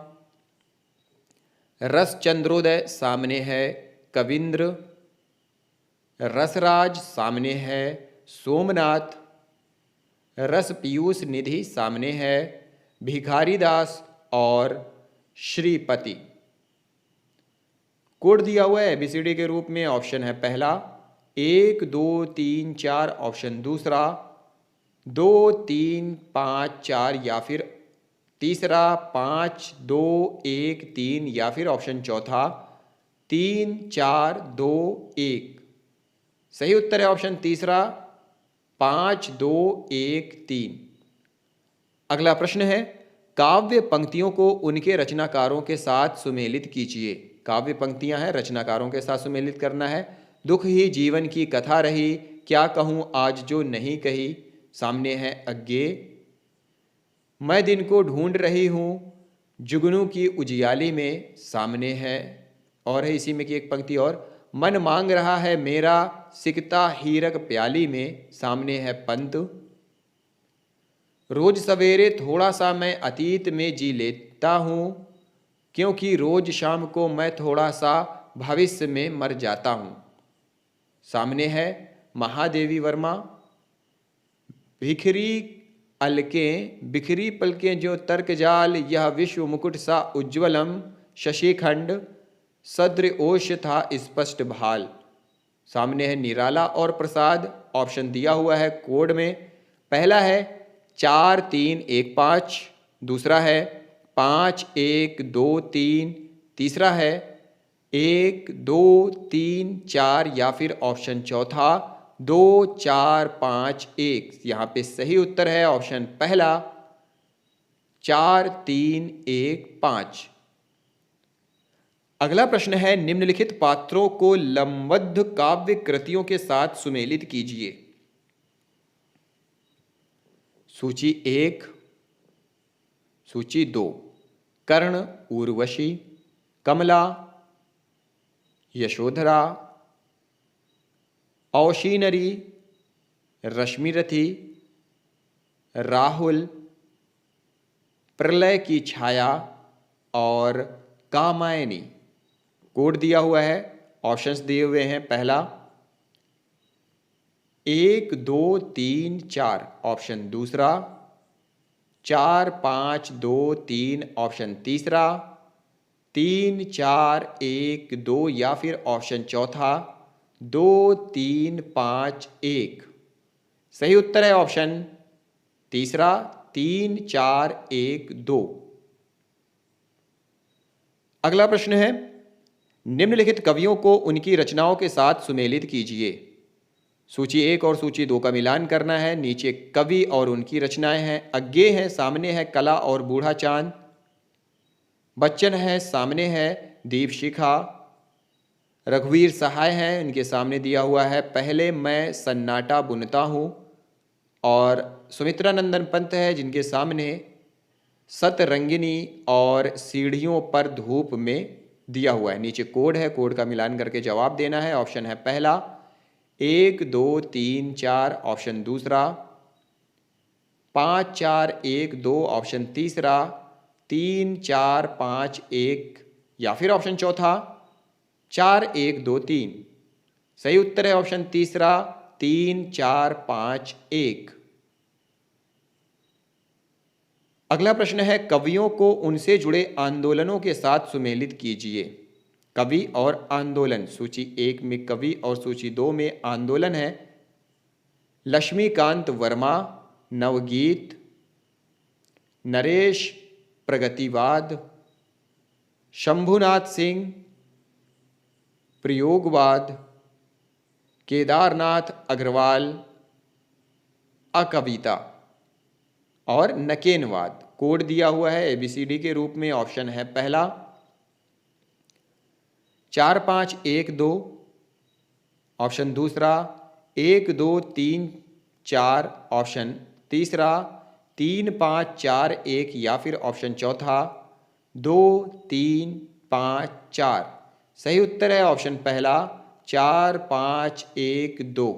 रस चंद्रोदय सामने है कविंद्र, रसराज सामने है सोमनाथ, रस पीयूष निधि सामने है भिखारीदास और श्रीपति। कोड दिया हुआ है एबीसीडी के रूप में। ऑप्शन है पहला 1 2 3 4, ऑप्शन दूसरा 2 3 5 4 या फिर तीसरा 5 2 1 3 या फिर ऑप्शन चौथा 3 4 2 1। सही उत्तर है ऑप्शन तीसरा 5 2 1 3। अगला प्रश्न है काव्य पंक्तियों को उनके रचनाकारों के साथ सुमेलित कीजिए। काव्य पंक्तियां हैं, रचनाकारों के साथ सुमेलित करना है। दुख ही जीवन की कथा रही, क्या कहूँ आज जो नहीं कही, सामने है अज्ञे। मैं दिन को ढूंढ रही हूँ जुगनू की उजियाली में, सामने है और है इसी में की एक पंक्ति और, मन मांग रहा है मेरा सिकता हीरक प्याली में, सामने है पंत। रोज सवेरे थोड़ा सा मैं अतीत में जी लेता हूँ, क्योंकि रोज शाम को मैं थोड़ा सा भविष्य में मर जाता हूँ, सामने है महादेवी वर्मा। बिखरी अलकें बिखरी पलकें जो तर्क जाल, यह विश्व मुकुट सा उज्ज्वलम, शशिखंड सद्र ओश था स्पष्ट भाल, सामने है निराला और प्रसाद। ऑप्शन दिया हुआ है कोड में। पहला है 4 3 1 5, दूसरा है 5 1 2 3, तीसरा है 1 2 3 4 या फिर ऑप्शन चौथा 2 4 5 1। यहाँ पे सही उत्तर है ऑप्शन पहला 4 3 1 5। अगला प्रश्न है निम्नलिखित पात्रों को लंबद्ध काव्य कृतियों के साथ सुमेलित कीजिए। सूची 1, सूची 2 कर्ण, उर्वशी, कमला, यशोधरा, औशीनरी, रश्मिरथी, राहुल, प्रलय की छाया और कामायनी। कोड दिया हुआ है, ऑप्शंस दिए हुए हैं। पहला 1 2 3 4, ऑप्शन दूसरा 4 5 2 3, ऑप्शन तीसरा 3 4 1 2 या फिर ऑप्शन चौथा 2 3 5 1। सही उत्तर है ऑप्शन तीसरा 3 4 1 2। अगला प्रश्न है निम्नलिखित कवियों को उनकी रचनाओं के साथ सुमेलित कीजिए। सूची 1 और सूची 2 का मिलान करना है। नीचे कवि और उनकी रचनाएं हैं। अज्ञे है, सामने है कला और बूढ़ा चांद। बच्चन है, सामने है दीपशिखा। रघुवीर सहाय हैं, इनके सामने दिया हुआ है पहले मैं सन्नाटा बुनता हूँ। और सुमित्रा नंदन पंत है, जिनके सामने सतरंगिनी और सीढ़ियों पर धूप में दिया हुआ है। नीचे कोड है, कोड का मिलान करके जवाब देना है। ऑप्शन है पहला 1 2 3 4, ऑप्शन दूसरा 5 4 1 2, ऑप्शन तीसरा 3 4 5 1 या फिर ऑप्शन चौथा 4 1 2 3। सही उत्तर है ऑप्शन तीसरा 3 4 5 1। अगला प्रश्न है, कवियों को उनसे जुड़े आंदोलनों के साथ सुमेलित कीजिए। कवि और आंदोलन, सूची 1 में कवि और सूची 2 में आंदोलन है। लक्ष्मीकांत वर्मा नवगीत, नरेश प्रगतिवाद, शंभुनाथ सिंह प्रयोगवाद, केदारनाथ अग्रवाल अकविता और नकेनवाद। कोड दिया हुआ है ABCD के रूप में। ऑप्शन है पहला 4 5 1 2, ऑप्शन दूसरा 1 2 3 4, ऑप्शन तीसरा 3 5 4 1 या फिर ऑप्शन चौथा 2 3 5 4। सही उत्तर है ऑप्शन पहला 4 5 1 2।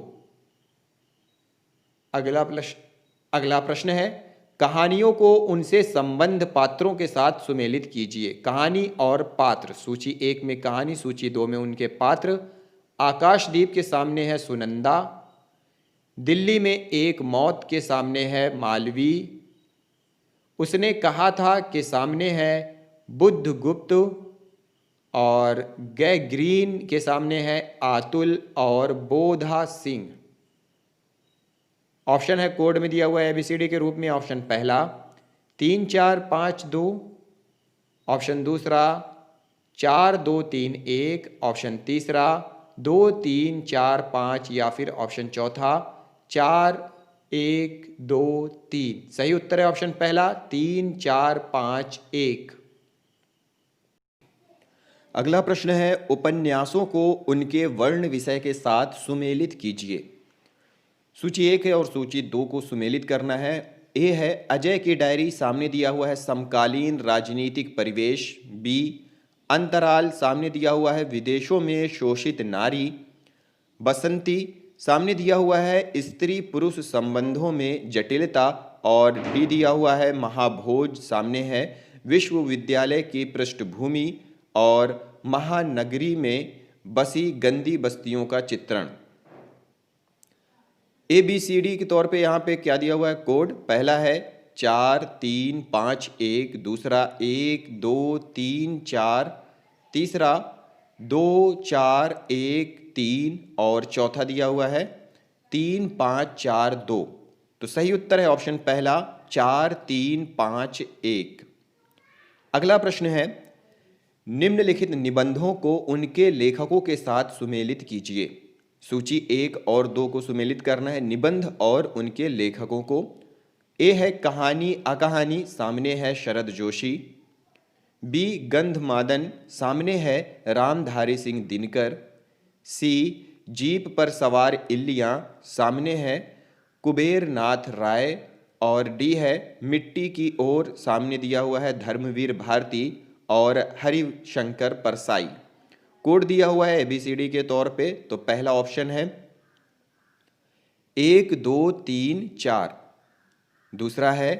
अगला प्रश्न है, कहानियों को उनसे संबंध पात्रों के साथ सुमेलित कीजिए। कहानी और पात्र, सूची 1 में कहानी, सूची 2 में उनके पात्र। आकाशदीप के सामने है सुनंदा, दिल्ली में एक मौत के सामने है मालवी, उसने कहा था के सामने है बुद्धगुप्त, और गैग्रीन के सामने है आतुल और बोधा सिंह। ऑप्शन है कोड में दिया हुआ है ABCD के रूप में। ऑप्शन पहला 3 4 5 2, ऑप्शन दूसरा 4 2 3 1, ऑप्शन तीसरा 2 3 4 5 या फिर ऑप्शन चौथा 4 1 2 3। सही उत्तर है ऑप्शन पहला 3 4 5 1। अगला प्रश्न है, उपन्यासों को उनके वर्ण विषय के साथ सुमेलित कीजिए। सूची 1 है और सूची 2 को सुमेलित करना है। ए है अजय की डायरी, सामने दिया हुआ है समकालीन राजनीतिक परिवेश। बी अंतराल, सामने दिया हुआ है विदेशों में शोषित नारी। बसंती, सामने दिया हुआ है स्त्री पुरुष संबंधों में जटिलता। और डी दिया हुआ है महाभोज, सामने है विश्वविद्यालय की पृष्ठभूमि और महानगरी में बसी गंदी बस्तियों का चित्रण। ABCD के तौर पे यहाँ पे क्या दिया हुआ है कोड। पहला है 4 3 5 1, दूसरा 1 2 3 4, तीसरा 2 4 1 3 और चौथा दिया हुआ है 3 5 4 2। तो सही उत्तर है ऑप्शन पहला 4 3 5 1। अगला प्रश्न है, निम्नलिखित निबंधों को उनके लेखकों के साथ सुमेलित कीजिए। सूची 1 और 2 को सुमेलित करना है, निबंध और उनके लेखकों को। ए है कहानी अकहानी, सामने है शरद जोशी। बी गंधमादन, सामने है रामधारी सिंह दिनकर। सी जीप पर सवार इल्लियाँ, सामने है कुबेर नाथ राय। और डी है मिट्टी की ओर, सामने दिया हुआ है धर्मवीर भारती और हरिशंकर परसाई। कोड दिया हुआ है ABCD के तौर पे। तो पहला ऑप्शन है 1 2 3 4, दूसरा है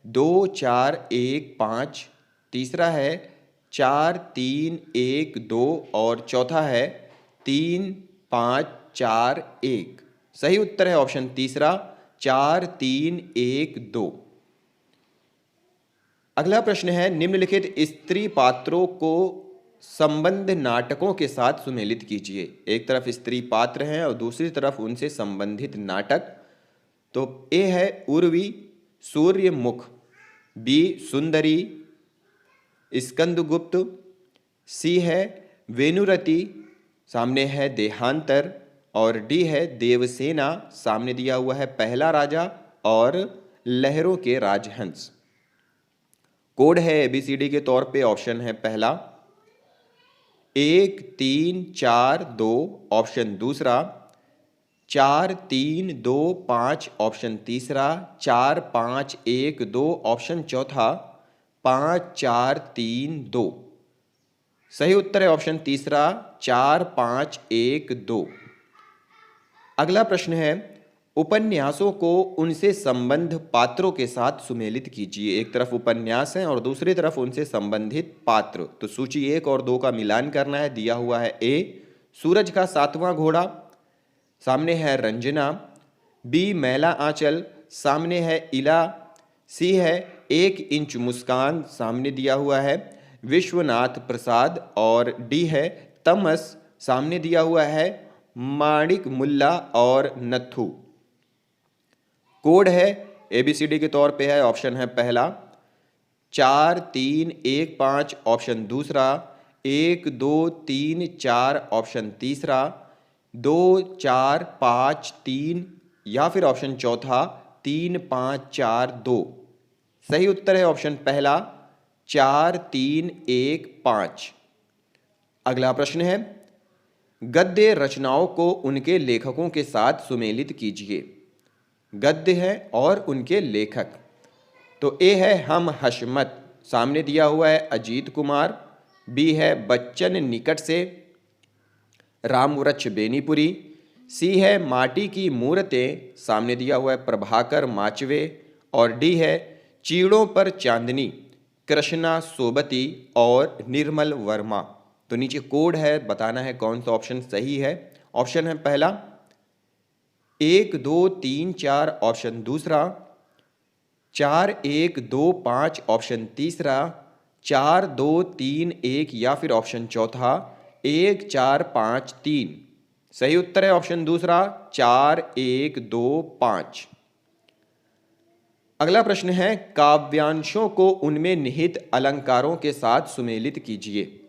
2 4 1 5, तीसरा है 4 3 1 2 और चौथा है 3 5 4 1। सही उत्तर है ऑप्शन तीसरा 4 3 1 2। अगला प्रश्न है, निम्नलिखित स्त्री पात्रों को संबंध नाटकों के साथ सुमेलित कीजिए। एक तरफ स्त्री पात्र हैं और दूसरी तरफ उनसे संबंधित नाटक। तो ए है उर्वी सूर्यमुख, बी सुंदरी स्कंदगुप्त, सी है वेनुरति, सामने है देहांतर। और डी है देवसेना, सामने दिया हुआ है पहला राजा और लहरों के राजहंस। कोड है ABCD के तौर पे। ऑप्शन है पहला 1 3 4 2, ऑप्शन दूसरा 4 3 2 5, ऑप्शन तीसरा 4 5 1 2, ऑप्शन चौथा 5 4 3 2। सही उत्तर है ऑप्शन तीसरा 4 5 1 2। अगला प्रश्न है, उपन्यासों को उनसे संबंध पात्रों के साथ सुमेलित कीजिए। एक तरफ उपन्यास है और दूसरी तरफ उनसे संबंधित पात्र। तो सूची 1 और 2 का मिलान करना है। दिया हुआ है ए सूरज का 7वां घोड़ा, सामने है रंजना। बी मैला आंचल, सामने है इला। सी है 1 इंच मुस्कान, सामने दिया हुआ है विश्वनाथ प्रसाद। और डी है तमस, सामने दिया हुआ है माणिक मुल्ला और नथु। कोड है ABCD के तौर पे है, ऑप्शन है पहला 4 3 1 5, ऑप्शन दूसरा 1 2 3 4, ऑप्शन तीसरा 2 4 5 3, या फिर ऑप्शन चौथा 3 5 4 2। सही उत्तर है ऑप्शन पहला 4 3 1 5। अगला प्रश्न है, गद्य रचनाओं को उनके लेखकों के साथ सुमेलित कीजिए। गद्य है और उनके लेखक, तो ए है हम हशमत, सामने दिया हुआ है अजीत कुमार। बी है बच्चन निकट से, रामवृक्ष बेनीपुरी। सी है माटी की मूर्तें, सामने दिया हुआ है प्रभाकर माचवे। और डी है चीड़ों पर चांदनी, कृष्णा सोबती और निर्मल वर्मा। तो नीचे कोड है, बताना है कौन सा ऑप्शन सही है। ऑप्शन है पहला 1 2 3 4, ऑप्शन दूसरा 4 1 2 5, ऑप्शन तीसरा 4 2 3 1, या फिर ऑप्शन चौथा 1 4 5 3। सही उत्तर है ऑप्शन दूसरा 4 1 2 5। अगला प्रश्न है, काव्यांशों को उनमें निहित अलंकारों के साथ सुमेलित कीजिए।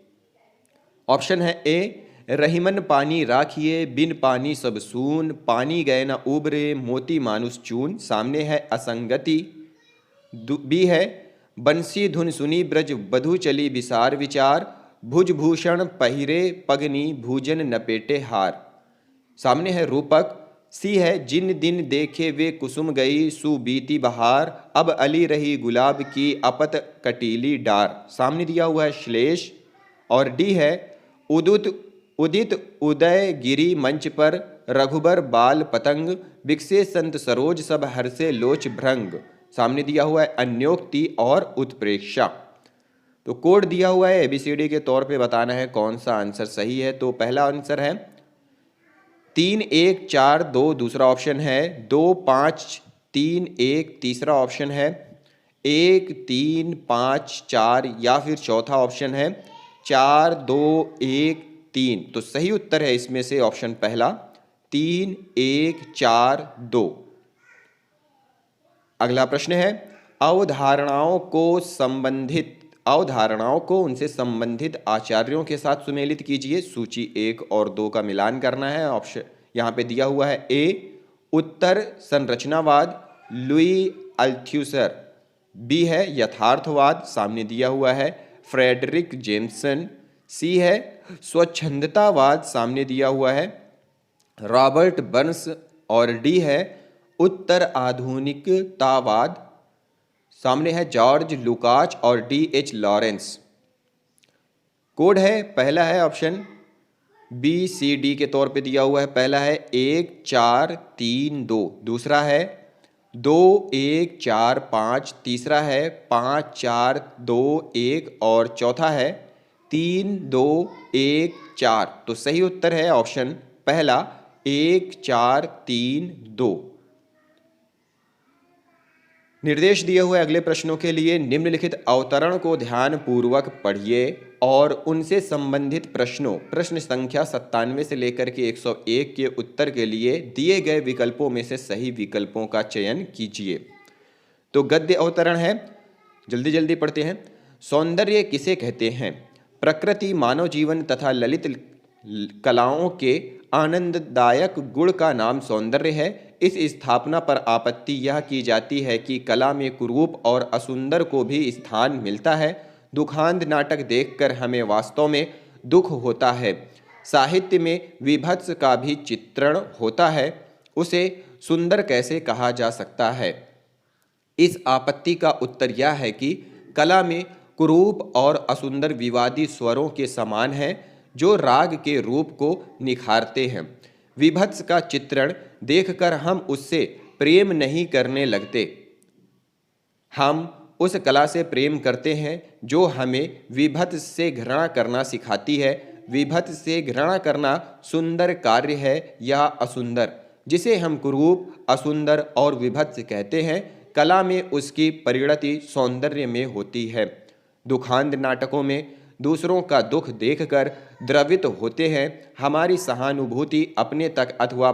ऑप्शन है ए रहीमन पानी राखिए, बिन पानी सब सून, पानी गए न उबरे, मोती मानुष चून, सामने है असंगति। बी है बंसी धुन सुनी ब्रज बधु चली विसार विचार, भुजभूषण पहिरे पगनी भूजन नपेटे हार, सामने है रूपक। सी है जिन दिन देखे वे कुसुम गई, सुबीती बहार, अब अली रही गुलाब की अपत कटीली डार, सामने दिया हुआ है श्लेष। और डी है उदित उदय गिरी मंच पर, रघुबर बाल पतंग, बिकसे संत सरोज सब हर्षे लोच भ्रंग, सामने दिया हुआ है अन्योक्ति और उत्प्रेक्षा। तो कोड दिया हुआ है ABCD के तौर पे, बताना है कौन सा आंसर सही है। तो पहला आंसर है 3 1 4 2, दूसरा ऑप्शन है 2 5 3 1, तीसरा ऑप्शन है 1 3 5 4, या फिर चौथा ऑप्शन है 4 2 1 3। तो सही उत्तर है इसमें से ऑप्शन पहला 3 1 4 2। अगला प्रश्न है, अवधारणाओं को उनसे संबंधित आचार्यों के साथ सुमेलित कीजिए। सूची 1 और 2 का मिलान करना है। ऑप्शन यहाँ पे दिया हुआ है ए उत्तर संरचनावाद, लुई अल्थ्यूसर। बी है यथार्थवाद, सामने दिया हुआ है फ्रेडरिक जेम्सन। सी है स्वच्छंदतावाद, सामने दिया हुआ है रॉबर्ट बर्न्स। और डी है उत्तर आधुनिकतावाद, सामने है जॉर्ज लुकाच और DH लॉरेंस। कोड है पहला है ऑप्शन BCD के तौर पे दिया हुआ है। पहला है 1 4 3 2, दूसरा है 2 1 4 5, तीसरा है 5 4 2 1, और चौथा है 3 2 1 4। तो सही उत्तर है ऑप्शन पहला 1 4 3 2। निर्देश दिए हुए अगले प्रश्नों के लिए निम्नलिखित अवतरण को ध्यान पूर्वक पढ़िए और उनसे संबंधित प्रश्न संख्या 97 से लेकर के 101 के उत्तर के लिए दिए गए विकल्पों में से सही विकल्पों का चयन कीजिए। तो गद्य अवतरण है, जल्दी जल्दी पढ़ते हैं। सौंदर्य किसे कहते हैं? प्रकृति, मानव जीवन तथा ललित कलाओं के आनंददायक गुण का नाम सौंदर्य है। इस स्थापना पर आपत्ति यह की जाती है कि कला में कुरूप और असुंदर को भी स्थान मिलता है। दुखांत नाटक देखकर हमें वास्तव में दुख होता है। साहित्य में विभत्स का भी चित्रण होता है, उसे सुंदर कैसे कहा जा सकता है? इस आपत्ति का उत्तर यह है कि कला में कुरूप और असुंदर विवादी स्वरों के समान हैं, जो राग के रूप को निखारते हैं। विभत्स का चित्रण देखकर हम उससे प्रेम नहीं करने लगते, हम उस कला से प्रेम करते हैं जो हमें विभत्स से घृणा करना सिखाती है। विभत्स से घृणा करना सुंदर कार्य है या असुंदर? जिसे हम कुरूप, असुंदर और विभत्स कहते हैं, कला में उसकी परिणति सौंदर्य में होती है। दुखांत नाटकों में दूसरों का दुख देखकर द्रवित होते हैं। हमारी सहानुभूति अपने तक अथवा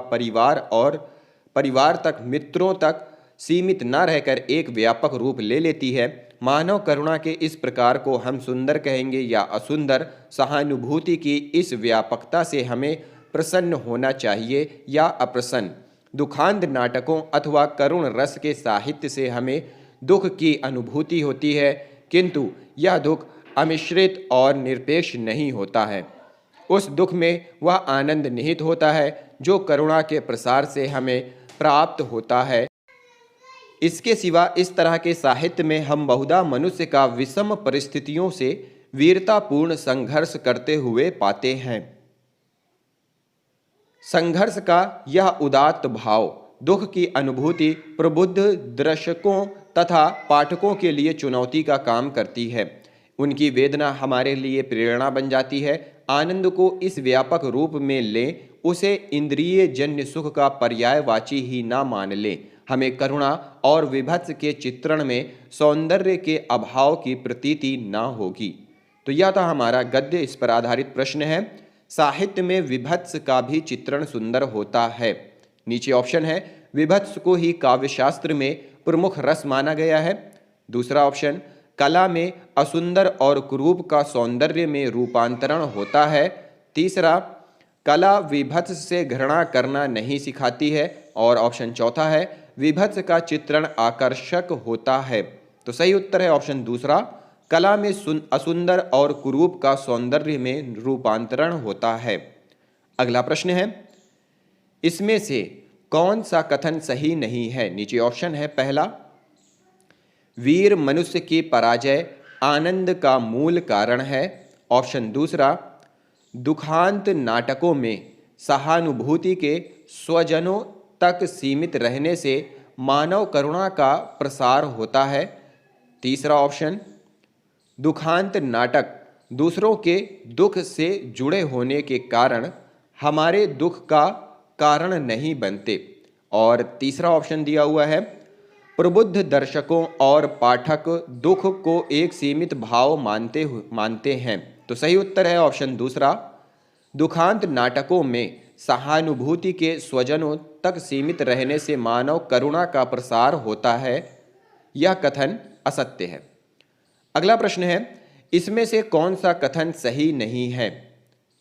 परिवार तक, मित्रों तक सीमित न रहकर एक व्यापक रूप ले लेती है। मानव करुणा के इस प्रकार को हम सुंदर कहेंगे या असुंदर। सहानुभूति की इस व्यापकता से हमें प्रसन्न होना चाहिए या अप्रसन्न। दुखांत नाटकों अथवा करुण रस के साहित्य से हमें दुख की अनुभूति होती है, किंतु यह दुख अमिश्रित और निरपेक्ष नहीं होता है। उस दुख में वह आनंद निहित होता है जो करुणा के प्रसार से हमें प्राप्त होता है। इसके सिवा इस तरह के साहित्य में हम बहुधा मनुष्य का विषम परिस्थितियों से वीरतापूर्ण संघर्ष करते हुए पाते हैं। संघर्ष का यह उदात्त भाव दुख की अनुभूति प्रबुद्ध दर्शकों तथा पाठकों के लिए चुनौती का काम करती है। उनकी वेदना हमारे लिए प्रेरणा बन जाती है। आनंद को इस व्यापक रूप में लें, उसे इंद्रिय जन्य सुख का पर्यायवाची ही ना मान लें। हमें करुणा और विभत्स के चित्रण में सौंदर्य के अभाव की प्रतीति ना होगी। तो यह था हमारा गद्य। इस पर आधारित प्रश्न है, साहित्य में विभत्स का भी चित्रण सुंदर होता है। नीचे ऑप्शन है, विभत्स को ही काव्यशास्त्र में प्रमुख रस माना गया है। दूसरा ऑप्शन, कला में असुंदर और कुरूप का सौंदर्य में रूपांतरण होता है। तीसरा, कला विभत्स से घृणा करना नहीं सिखाती है। और ऑप्शन चौथा है, विभत्स का चित्रण आकर्षक होता है। तो सही उत्तर है ऑप्शन दूसरा, कला में असुंदर और कुरूप का सौंदर्य में रूपांतरण होता है। अगला प्रश्न है, इसमें से कौन सा कथन सही नहीं है? नीचे ऑप्शन है, पहला, वीर मनुष्य की पराजय आनंद का मूल कारण है। ऑप्शन दूसरा, दुखांत नाटकों में सहानुभूति के स्वजनों तक सीमित रहने से मानव करुणा का प्रसार होता है। तीसरा ऑप्शन, दुखांत नाटक दूसरों के दुख से जुड़े होने के कारण हमारे दुख का कारण नहीं बनते। और तीसरा ऑप्शन दिया हुआ है, प्रबुद्ध दर्शकों और पाठक दुख को एक सीमित भाव मानते हैं। तो सही उत्तर है ऑप्शन दूसरा, दुखांत नाटकों में सहानुभूति के स्वजनों तक सीमित रहने से मानव करुणा का प्रसार होता है। यह कथन असत्य है। अगला प्रश्न है, इसमें से कौन सा कथन सही नहीं है?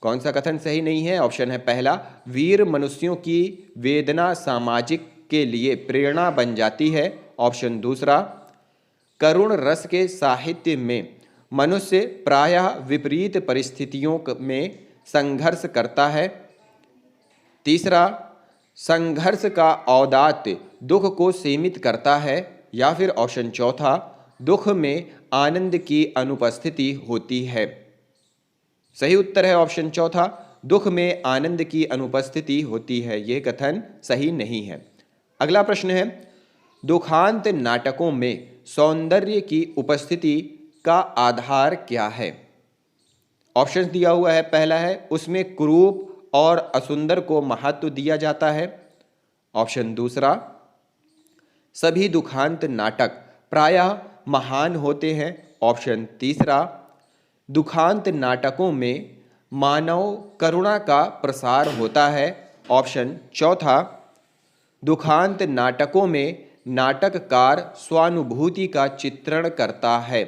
कौन सा कथन सही नहीं है? ऑप्शन है, पहला, वीर मनुष्यों की वेदना सामाजिक के लिए प्रेरणा बन जाती है। ऑप्शन दूसरा, करुण रस के साहित्य में मनुष्य प्रायः विपरीत परिस्थितियों में संघर्ष करता है। तीसरा, संघर्ष का औदात्य दुख को सीमित करता है। या फिर ऑप्शन चौथा, दुख में आनंद की अनुपस्थिति होती है। सही उत्तर है ऑप्शन चौथा, दुख में आनंद की अनुपस्थिति होती है। यह कथन सही नहीं है। अगला प्रश्न है, दुखांत नाटकों में सौंदर्य की उपस्थिति का आधार क्या है? ऑप्शन दिया हुआ है, पहला है, उसमें कुरूप और असुंदर को महत्व दिया जाता है। ऑप्शन दूसरा, सभी दुखांत नाटक प्रायः महान होते हैं। ऑप्शन तीसरा, दुखांत नाटकों में मानव करुणा का प्रसार होता है। ऑप्शन चौथा, दुखांत नाटकों में नाटककार स्वानुभूति का चित्रण करता है।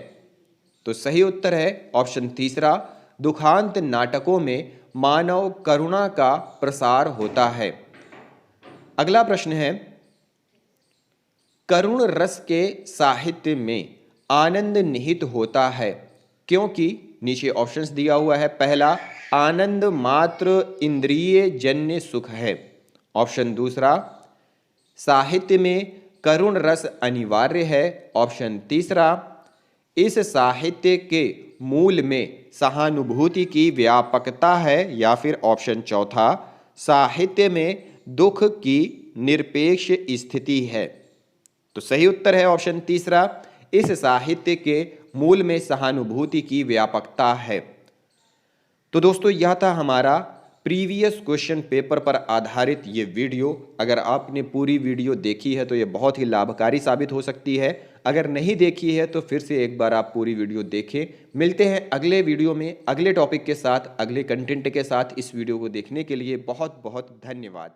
तो सही उत्तर है ऑप्शन तीसरा, दुखांत नाटकों में मानव करुणा का प्रसार होता है। अगला प्रश्न है, करुण रस के साहित्य में आनंद निहित होता है क्योंकि नीचे ऑप्शंस दिया हुआ है, पहला, आनंद मात्र इंद्रिय जन्य सुख है। ऑप्शन दूसरा, साहित्य में करुण रस अनिवार्य है। ऑप्शन तीसरा, इस साहित्य के मूल में सहानुभूति की व्यापकता है। या फिर ऑप्शन चौथा, साहित्य में दुख की निरपेक्ष स्थिति है। तो सही उत्तर है ऑप्शन तीसरा, इस साहित्य के मूल में सहानुभूति की व्यापकता है। तो दोस्तों, यह था हमारा प्रीवियस क्वेश्चन पेपर पर आधारित ये वीडियो, अगर आपने पूरी वीडियो देखी है तो ये बहुत ही लाभकारी साबित हो सकती है। अगर नहीं देखी है तो फिर से एक बार आप पूरी वीडियो देखें। मिलते हैं अगले वीडियो में अगले टॉपिक के साथ, अगले कंटेंट के साथ। इस वीडियो को देखने के लिए बहुत बहुत धन्यवाद।